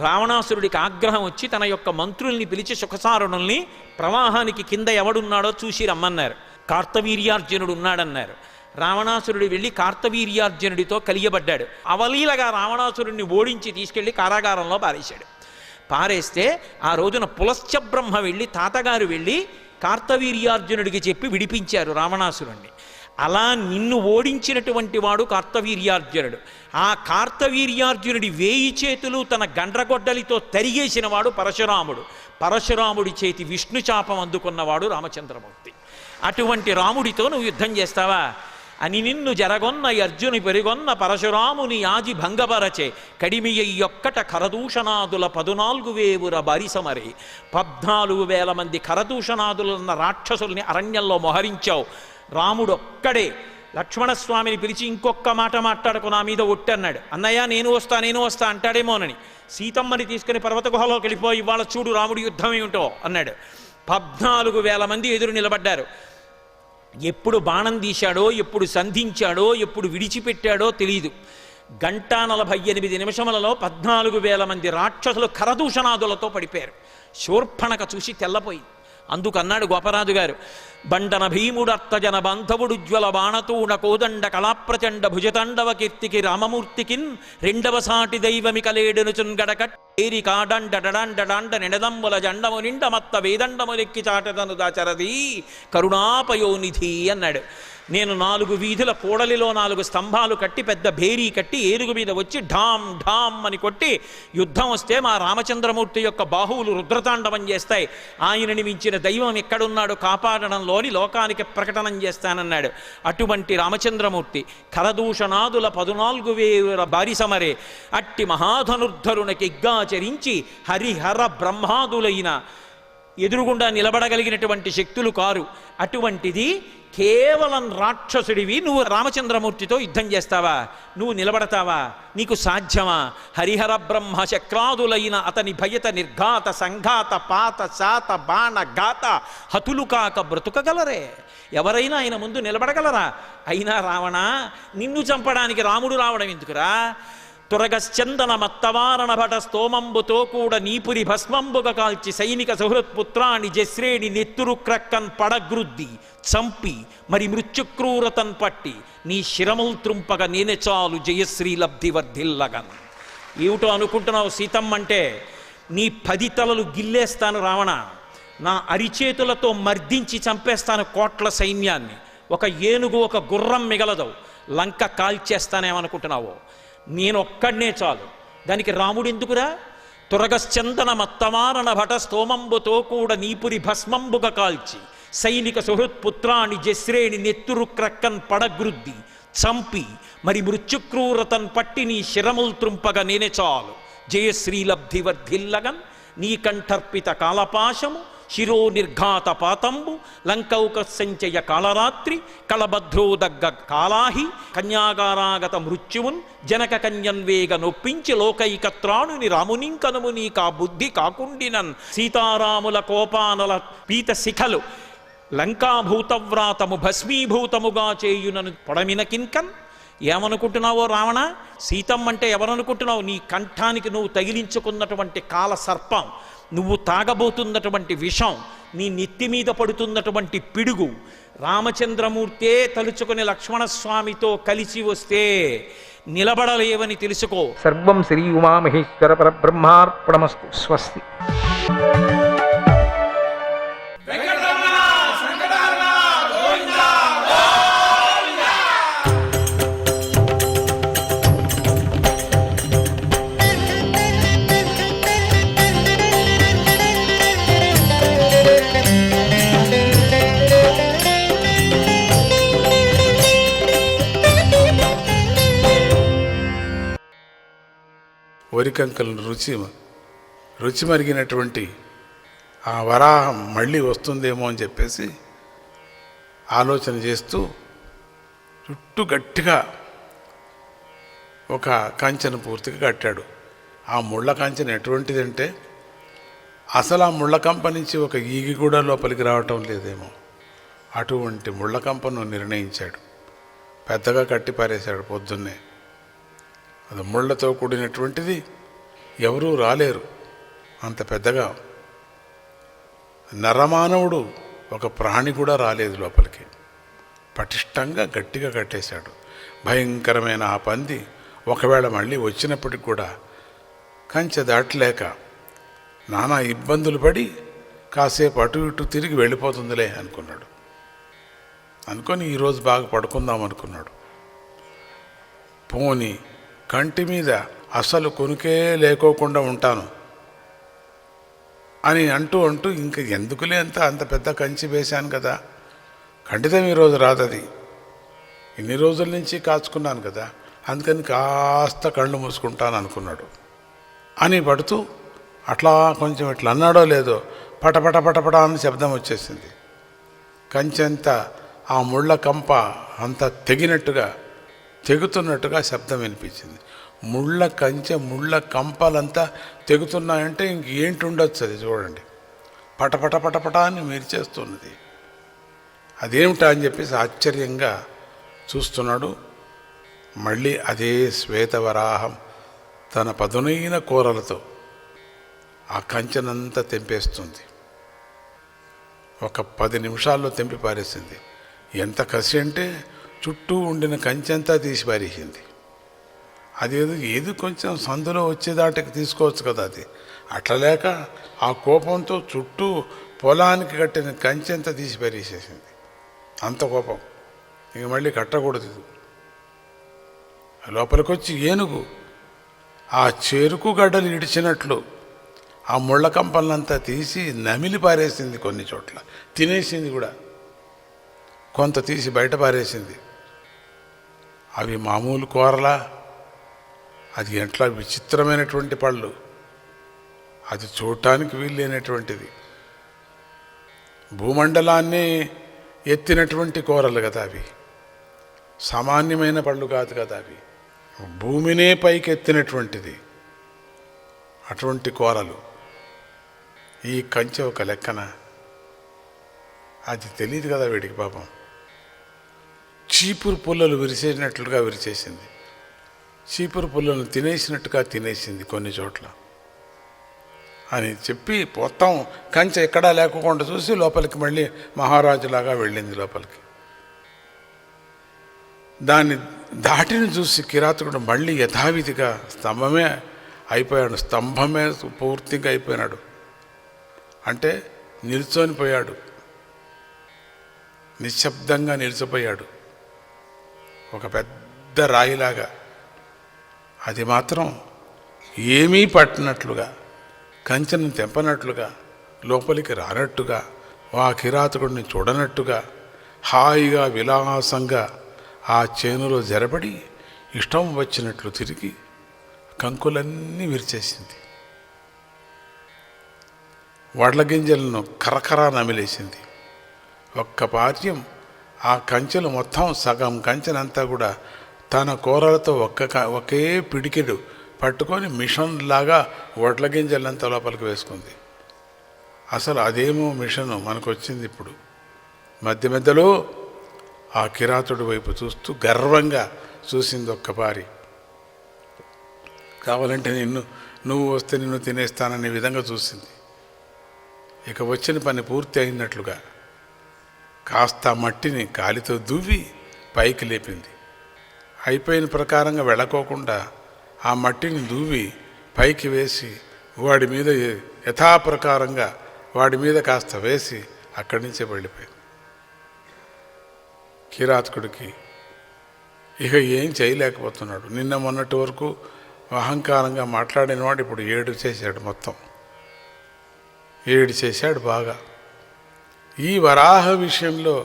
రావణాసురుడికి ఆగ్రహం వచ్చి తన యొక్క మంత్రుల్ని పిలిచి సుఖసారుణుల్ని ప్రవాహానికి కింద ఎవడున్నాడో చూసి రమ్మన్నారు. కార్తవీర్యార్జునుడు ఉన్నాడన్నారు. రావణాసురుడు వెళ్ళి కార్తవీర్యార్జునుడితో కలియబడ్డాడు. అవలీలగా రావణాసురుడిని ఓడించి తీసుకెళ్లి కారాగారంలో పారేస్తే ఆ రోజున పులశ్చ బ్రహ్మ వెళ్ళి తాతగారు వెళ్ళి కార్తవీర్యార్జునుడికి చెప్పి విడిపించారు రావణాసురుణ్ణి. అలా నిన్ను ఓడించినటువంటి వాడు కార్తవీర్యార్జునుడు. ఆ కార్తవీర్యార్జునుడి 1000 చేతులు తన గండ్రగొడ్డలితో తరిగేసిన వాడు పరశురాముడు. పరశురాముడి చేతి విష్ణు చాపం అందుకున్నవాడు రామచంద్రమూర్తి. అటువంటి రాముడితో నువ్వు యుద్ధం చేస్తావా? అని నిన్ను జరగొన్న అర్జుని పెరిగొన్న పరశురాముని ఆజి భంగపరచే కడిమియొక్కట కరదూషణాదుల 14,000 బరిసమరే. 14,000 మంది కరదూషణాదులున్న రాక్షసుల్ని అరణ్యంలో మోహరించావు. రాముడొక్కడే లక్ష్మణస్వామిని పిలిచి ఇంకొక్క మాట మాట్లాడకు, నా మీద ఒట్టి అన్నాడు. అన్నయ్య నేను వస్తా అంటాడేమోనని సీతమ్మని తీసుకుని పర్వత గుహలోకి వెళ్ళిపోయి ఇవాళ చూడు రాముడి యుద్ధం ఏమిటో అన్నాడు. 14,000 మంది ఎదురు నిలబడ్డారు. ఎప్పుడు బాణం తీశాడో, ఎప్పుడు సంధించాడో, ఎప్పుడు విడిచిపెట్టాడో తెలియదు. 1:48 నిమిషములలో 14,000 మంది రాక్షసులు కరదూషణాదులతో పడిపోయారు. శూర్పణక చూసి తెల్లపోయింది. అందుకన్నాడు గోపరాజు గారు, బండన భీముడర్తజన బాంధవుడు జ్వల బాణతూణ కోదండ కళాప్రచండ భుజతండవ కీర్తికి రామమూర్తికిన్ రెండవ సాటి దైవమి కలేడునుచున్ గడకట్ ఏరి కాడండడండడాండ నిడదంబుల జండము నిండ మత్త వేదండములెక్కి చాటదను దాచరది కరుణాపయోనిధి అన్నాడు. నేను 4 వీధుల కూడలిలో 4 స్తంభాలు కట్టి పెద్ద భేరీ కట్టి ఏనుగు మీద వచ్చి ఢామ్ ఢామ్ అని కొట్టి యుద్ధం వస్తే మా రామచంద్రమూర్తి యొక్క బాహువులు రుద్రతాండవం చేస్తాయి. ఆయనని మించిన దైవం ఎక్కడున్నాడో కాపాడడంలోని లోకానికి ప్రకటనం చేస్తానన్నాడు. అటువంటి రామచంద్రమూర్తి కరదూషణాదుల 14,000 బారిసమరే అట్టి మహాధనుర్ధరునకిగ్గాచరించి హరిహర బ్రహ్మాదులైన ఎదురుగుండా నిలబడగలిగినటువంటి శక్తులు కారు. అటువంటిది కేవలం రాక్షసుడివి నువ్వు రామచంద్రమూర్తితో యుద్ధం చేస్తావా? నువ్వు నిలబడతావా? నీకు సాధ్యమా? హరిహర బ్రహ్మ చక్రాదులైన అతని భయత నిర్ఘాత సంఘాత పాత శాత బాణ ఘాత హతులు కాక బ్రతుకగలరే? ఎవరైనా ఆయన ముందు నిలబడగలరా? అయినా రావణ, నిన్ను చంపడానికి రాముడు రావడం ఎందుకురా? తురగశ్చందన మత్తవారణ భట స్తోమంబుతో కూడా నీపురి భస్మంబుగ కాల్చి సైనిక సుహృత్పుత్రాన్ని జశ్రేణి నెత్తురు క్రక్కన్ పడగ్రుద్ది చంపి మరి మృత్యుక్రూరతన్ పట్టి నీ శిరముల్ త్రుంపగా నేనే చాలు జయశ్రీ లబ్ధి వర్ధిల్లగన్. ఏమిటో అనుకుంటున్నావు సీతమ్మ అంటే? నీ 10 తలలు గిల్లేస్తాను రావణ, నా అరిచేతులతో మర్దించి చంపేస్తాను కోట్ల సైన్యాన్ని, ఒక ఏనుగు ఒక గుర్రం మిగలదవు, లంక కాల్చేస్తానేమనుకుంటున్నావో? నేనొక్కడనే చాలు, దానికి రాముడు ఎందుకురా? తురగశ్చందన మత్తమారణ భట స్తోమంబుతో కూడా నీపురి భస్మంబుగ కాల్చి సైనిక సుహృత్పుత్రాన్ని జశ్రేణి నెత్తురు క్రక్కన్ పడగ్రుద్ది చంపి మరి మృత్యుక్రూరతన్ పట్టి నీ శిరముల్ త్రుంపగా నేనే చాలు జయశ్రీలబ్ధి వర్ధిల్లగన్. నీ కంఠర్పిత కాలపాశము శిరో నిర్ఘాత పాతంబు లంకౌక సంచయ కాళరాత్రి కళభద్రోదగ్గ కాళాహి కన్యాగారాగత మృత్యువున్ జనక కన్యన్వేగ నొప్పించి లోకైకత్రాణుని రామునింకనుము నీకా బుద్ధి కాకుండినన్. సీతారాముల కోపానల పీత శిఖలు లంకాభూతవ్రాతము భస్మీభూతముగా చేయునను పొడమిన కింకన్. ఏమనుకుంటున్నావో రావణ? సీతమ్మంటే ఎవరనుకుంటున్నావు? నీ కంఠానికి నువ్వు తగిలించుకున్నటువంటి కాల సర్పం, నువ్వు తాగబోతున్నటువంటి విషం, నీ నెత్తి మీద పడుతున్నటువంటి పిడుగు. రామచంద్రమూర్తే తలుచుకుని లక్ష్మణస్వామితో కలిసి వస్తే నిలబడలేవని తెలుసుకో. సర్వం శ్రీ ఉమామహేశ్వర పరబ్రహ్మార్పణమస్తు. స్వస్తి. వరికంకలను రుచి మరిగినటువంటి ఆ వరాహం మళ్ళీ వస్తుందేమో అని చెప్పేసి ఆలోచన చేస్తూ చుట్టూ గట్టిగా ఒక కంచెను పూర్తిగా కట్టాడు. ఆ ముళ్ళ కంచెను ఎటువంటిదంటే అసలు ఆ ముళ్ళకంప నుంచి ఒక ఈగి కూడా లోపలికి రావటం లేదేమో, అటువంటి ముళ్ళకంపను నిర్ణయించాడు. పెద్దగా కట్టి పారేశాడు పొద్దున్నే. అది ముళ్ళతో కూడినటువంటిది, ఎవరూ రాలేరు అంత పెద్దగా. నరమానవుడు ఒక ప్రాణి కూడా రాలేదు లోపలికి. పటిష్టంగా గట్టిగా కట్టేశాడు. భయంకరమైన ఆ పంది ఒకవేళ మళ్ళీ వచ్చినప్పటికి కూడా కంచె దాటలేక నానా ఇబ్బందులు పడి కాసేపు అటు ఇటు తిరిగి వెళ్ళిపోతుందిలే అనుకున్నాడు. అనుకొని ఈరోజు బాగా పడుకుందాం అనుకున్నాడు. పోని కంటి మీద అసలు కొనుకే లేకోకుండా ఉంటాను అని అంటూ ఇంక ఎందుకులే అంత పెద్ద కంచి వేశాను కదా, ఖండితం ఈరోజు రాదది, ఇన్ని రోజుల నుంచి కాచుకున్నాను కదా, అందుకని కాస్త కళ్ళు మూసుకుంటాను అనుకున్నాడు. అని పడుతూ అట్లా కొంచెం ఇట్లా అన్నాడో లేదో పటపట పటపట అని శబ్దం వచ్చేసింది. కంచెంత ఆ ముళ్ళ కంప అంత తెగినట్టుగా తెగుతున్నట్టుగా శబ్దం వినిపించింది. ముళ్ళ కంచె ముళ్ళ కంపలంతా తెగుతున్నాయంటే ఇంకేంటి ఉండొచ్చు అది చూడండి. పటపట పటపట అని మెరిచేస్తున్నది. అదేమిటా అని చెప్పేసి ఆశ్చర్యంగా చూస్తున్నాడు. మళ్ళీ అదే శ్వేతవరాహం తన పదునైన కూరలతో ఆ కంచెనంతా తెంపేస్తుంది. ఒక 10 నిమిషాల్లో తెంపి పారేసింది. ఎంత కసి అంటే చుట్టూ ఉండిన కంచెంతా తీసి పారేసింది. ఏది కొంచెం సందులో వచ్చేదాటికి తీసుకోవచ్చు కదా, అది అట్లా లేక ఆ కోపంతో చుట్టూ పొలానికి కట్టిన కంచెంతా తీసి పారేసేసింది. అంత కోపం. ఇంక మళ్ళీ కట్టకూడదు. లోపలికి వచ్చి ఏనుగు ఆ చెరుకు గడ్డలు ఇడిచినట్లు ఆ ముళ్ళ కంపలంతా తీసి నమిలి పారేసింది. కొన్ని చోట్ల తినేసింది కూడా, కొంత తీసి బయట పారేసింది. అవి మామూలు కూరలా? అది ఎట్లా విచిత్రమైనటువంటి పళ్ళు, అది చూడటానికి వీల్లేనటువంటిది. భూమండలాన్ని ఎత్తినటువంటి కూరలు కదా అవి, సామాన్యమైన పళ్ళు కాదు కదా అవి, భూమినే పైకెత్తినటువంటిది అటువంటి కూరలు. ఈ కంచె ఒక లెక్కన, అది తెలియదు కదా వీడికి పాపం. చీపురు పుల్లలు విరిచేసినట్లుగా విరిచేసింది. చీపురు పుల్లలను తినేసినట్టుగా తినేసింది కొన్ని చోట్ల అని చెప్పి మొత్తం కంచె ఎక్కడా లేకుండా చూసి లోపలికి మళ్ళీ మహారాజులాగా వెళ్ళింది లోపలికి. దాన్ని దాటిని చూసి కిరాతకుడు మళ్ళీ యథావిధిగా స్తంభమే పూర్తిగా అయిపోయినాడు. అంటే నిల్చొని పోయాడు, నిశ్శబ్దంగా నిలిచిపోయాడు, ఒక పెద్ద రాయిలాగా. అది మాత్రం ఏమీ పట్టినట్లుగా, కంచెను తెంపనట్లుగా, లోపలికి రానట్టుగా, ఆ కిరాతకుడిని చూడనట్టుగా, హాయిగా విలాసంగా ఆ చేనులో జరబడి ఇష్టం వచ్చినట్లు తిరిగి కంకులన్నీ విరిచేసింది. వడ్ల గింజలను కరకరా నమిలేసింది. ఒక్క పార్యం ఆ కంచెలు మొత్తం సగం కంచెనంతా కూడా తన కూరలతో ఒకే పిడికెడు పట్టుకొని మిషన్ లాగా వడ్ల గింజలంతా లోపలికి వేసుకుంది. అసలు అదేమో మిషను మనకు వచ్చింది ఇప్పుడు. మధ్య మధ్యలో ఆ కిరాతుడి వైపు చూస్తూ గర్వంగా చూసింది ఒక్కపారి. కావాలంటే నువ్వు వస్తే నిన్ను తినేస్తాననే విధంగా చూసింది. ఇక వచ్చిన పని పూర్తి అయినట్లుగా కాస్త మట్టిని కాలితో దువ్వి పైకి లేపింది. అయిపోయిన ప్రకారంగా వెళ్ళకోకుండా ఆ మట్టిని దువ్వి పైకి వేసి వాడి మీద యథాప్రకారంగా వాడి మీద కాస్త వేసి అక్కడి నుంచే వెళ్ళిపోయింది. కిరాతకుడికి ఇక ఏం చేయలేకపోతున్నాడు. నిన్న మొన్నటి వరకు అహంకారంగా మాట్లాడిన వాడు ఇప్పుడు 7 చేశాడు. మొత్తం 7 చేశాడు బాగా. ఈ వరాహ విషయంలో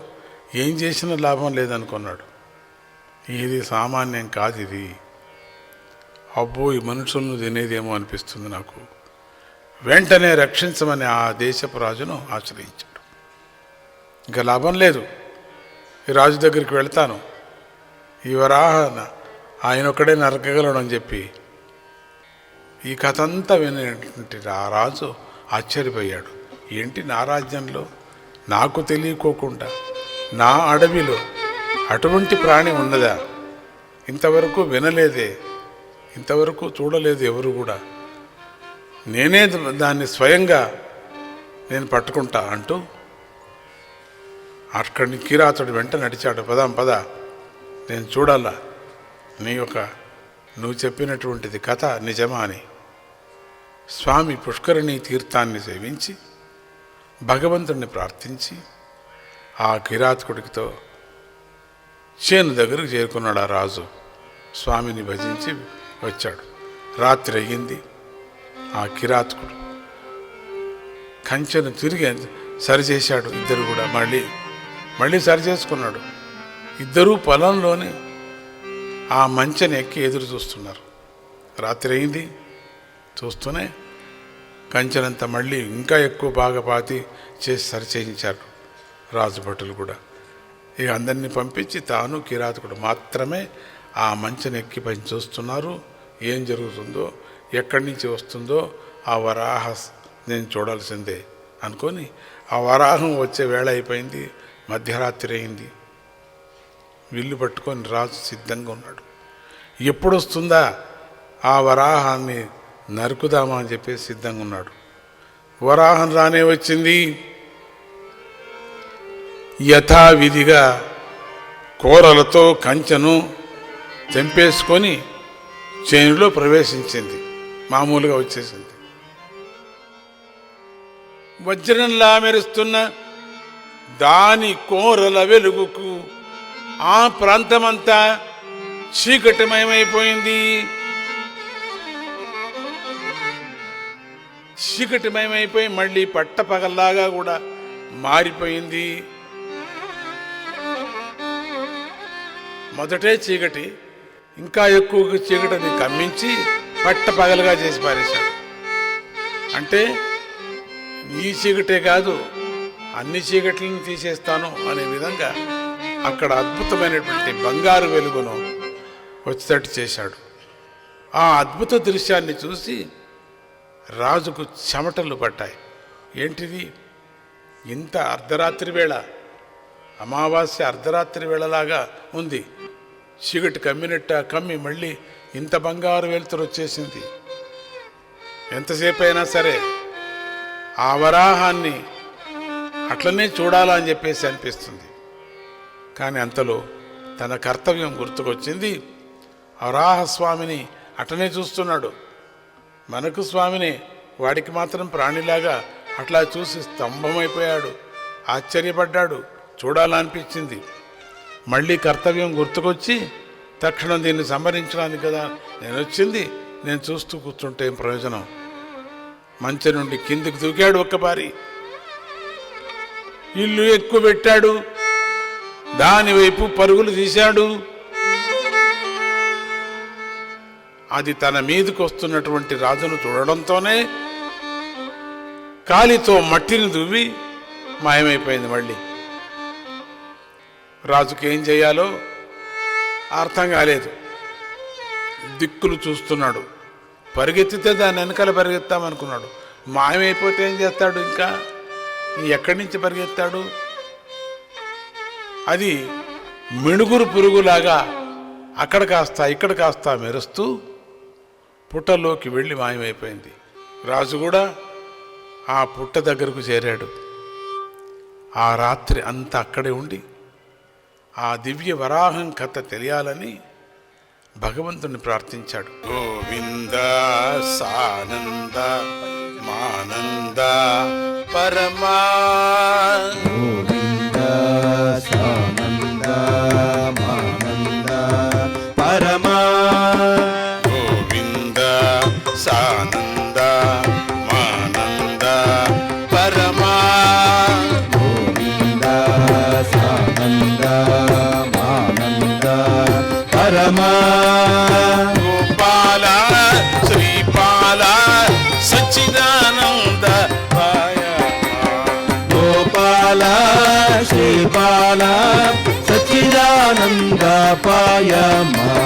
ఏం చేసినా లాభం లేదనుకున్నాడు. ఇది సామాన్యం కాదు, ఇది అబ్బో ఈ మనుషులను తినేదేమో అనిపిస్తుంది నాకు. వెంటనే రక్షించమని ఆ దేశపు రాజును ఆశ్రయించాడు. ఇంకా లాభం లేదు, ఈ రాజు దగ్గరికి వెళ్తాను, ఈ వరాహ ఆయన ఒక్కడే నరకగలడు అని చెప్పి ఈ కథ అంతా వినేటువంటి ఆ రాజు ఆశ్చర్యపోయాడు. ఏంటి, నా రాజ్యంలో నాకు తెలియకోకుండా నా అడవిలో అటువంటి ప్రాణి ఉన్నదా? ఇంతవరకు వినలేదే, ఇంతవరకు చూడలేదు ఎవరు కూడా. నేనే దాన్ని స్వయంగా నేను పట్టుకుంటా అంటూ అక్కడిని కిరాతుడు వెంట నడిచాడు. పద నేను చూడాలా నువ్వు చెప్పినటువంటిది కథ నిజమా అని. స్వామి పుష్కరిణి తీర్థాన్ని సేవించి భగవంతుడిని ప్రార్థించి ఆ కిరాతకుడితో చేను దగ్గరకు చేరుకున్నాడు. ఆ రాజు స్వామిని భజించి వచ్చాడు. రాత్రి అయ్యింది. ఆ కిరాతకుడు కంచెను తిరిగి సరిచేశాడు. ఇద్దరు కూడా మళ్ళీ సరిచేసుకున్నాడు. ఇద్దరూ పొలంలోని ఆ మంచెని ఎక్కి ఎదురు చూస్తున్నారు. రాత్రి అయింది. చూస్తూనే కంచెనంతా మళ్ళీ ఇంకా ఎక్కువ బాగా పాతి చేసి సరిచేయించారు రాజు భటులు కూడా. ఇక అందరినీ పంపించి తాను కిరాతకుడు మాత్రమే ఆ మంచెను ఎక్కి పని చూస్తున్నారు. ఏం జరుగుతుందో, ఎక్కడి నుంచి వస్తుందో ఆ వరాహ నేను చూడాల్సిందే అనుకొని ఆ వరాహం వచ్చే వేళ అయిపోయింది. మధ్యరాత్రి అయింది. విల్లు పట్టుకొని రాజు సిద్ధంగా ఉన్నాడు. ఎప్పుడు వస్తుందా ఆ వరాహాన్ని నరుకుదామా అని చెప్పేసి సిద్ధంగా ఉన్నాడు. వరాహం రానే వచ్చింది. యథావిధిగా కూరలతో కంచెను తెంపేసుకొని చేనులో ప్రవేశించింది. మామూలుగా వచ్చేసింది. వజ్రంలా మెరుస్తున్న దాని కోరల వెలుగుకు ఆ ప్రాంతమంతా చీకటిమయమైపోయింది. చీకటిమయమైపోయి మళ్ళీ పట్టపగల్లాగా కూడా మారిపోయింది. మొదటే చీకటి, ఇంకా ఎక్కువ చీకటిని కమ్మించి పట్టపగలుగా చేసి పారేశాడు. అంటే ఈ చీకటే కాదు, అన్ని చీకట్లను తీసేస్తాను అనే విధంగా అక్కడ అద్భుతమైనటువంటి బంగారు వెలుగును వచ్చేటట్టు చేశాడు. ఆ అద్భుత దృశ్యాన్ని చూసి రాజుకు చెమటలు పట్టాయి. ఏంటిది? ఇంత అర్ధరాత్రి వేళ, అమావాస్య అర్ధరాత్రి వేళలాగా ఉంది. చీకటి కమ్మి మళ్ళీ ఇంత బంగారు వెలుతురు వచ్చేసింది. ఎంతసేపు అయినా సరే ఆ వరాహాన్ని అట్లనే చూడాలని చెప్పేసి అనిపిస్తుంది. కానీ అంతలో తన కర్తవ్యం గుర్తుకొచ్చింది. వరాహస్వామిని అట్లనే చూస్తున్నాడు. మనకు స్వామిని, వాడికి మాత్రం ప్రాణిలాగా అట్లా చూసి స్తంభమైపోయాడు. ఆశ్చర్యపడ్డాడు. చూడాలనిపించింది. మళ్ళీ కర్తవ్యం గుర్తుకొచ్చి తక్షణం దీన్ని సంహరించడానికి కదా నేను వచ్చింది, నేను చూస్తూ కూర్చుంటే ఏం ప్రయోజనం? మంచె నుండి కిందికి దూకాడు. ఒక్కపారి ఇల్లు ఎక్కువ పెట్టాడు. దానివైపు పరుగులు తీశాడు. అది తన మీదకు వస్తున్నటువంటి రాజును చూడడంతోనే కాలితో మట్టిని దువ్వి మాయమైపోయింది. మళ్ళీ రాజుకి ఏం చేయాలో అర్థం కాలేదు. దిక్కులు చూస్తున్నాడు. పరిగెత్తితే దాన్ని వెనకాల పరిగెత్తామనుకున్నాడు. మాయమైపోతే ఏం చేస్తాడు? ఇంకా ఎక్కడి నుంచి పరిగెత్తాడు? అది మిణుగురు పురుగులాగా అక్కడ కాస్త ఇక్కడ కాస్త మెరుస్తూ పుట్టలోకి వెళ్ళి మాయమైపోయింది. రాజు కూడా ఆ పుట్ట దగ్గరకు చేరాడు. ఆ రాత్రి అంతా అక్కడే ఉండి ఆ దివ్య వరాహం కథ తెలియాలని భగవంతుని ప్రార్థించాడు. గోవింద సానంద మానంద పరమా, గోవింద సానంద మానంద పరమా, గోవింద సానంద మానంద పరమా, గోవింద సానంద మానంద పరమా, గోపాల శ్రీపాల సచ్చిదానంద పాయ, గోపాల శ్రీపాల సచ్చిదానంద పాయ మా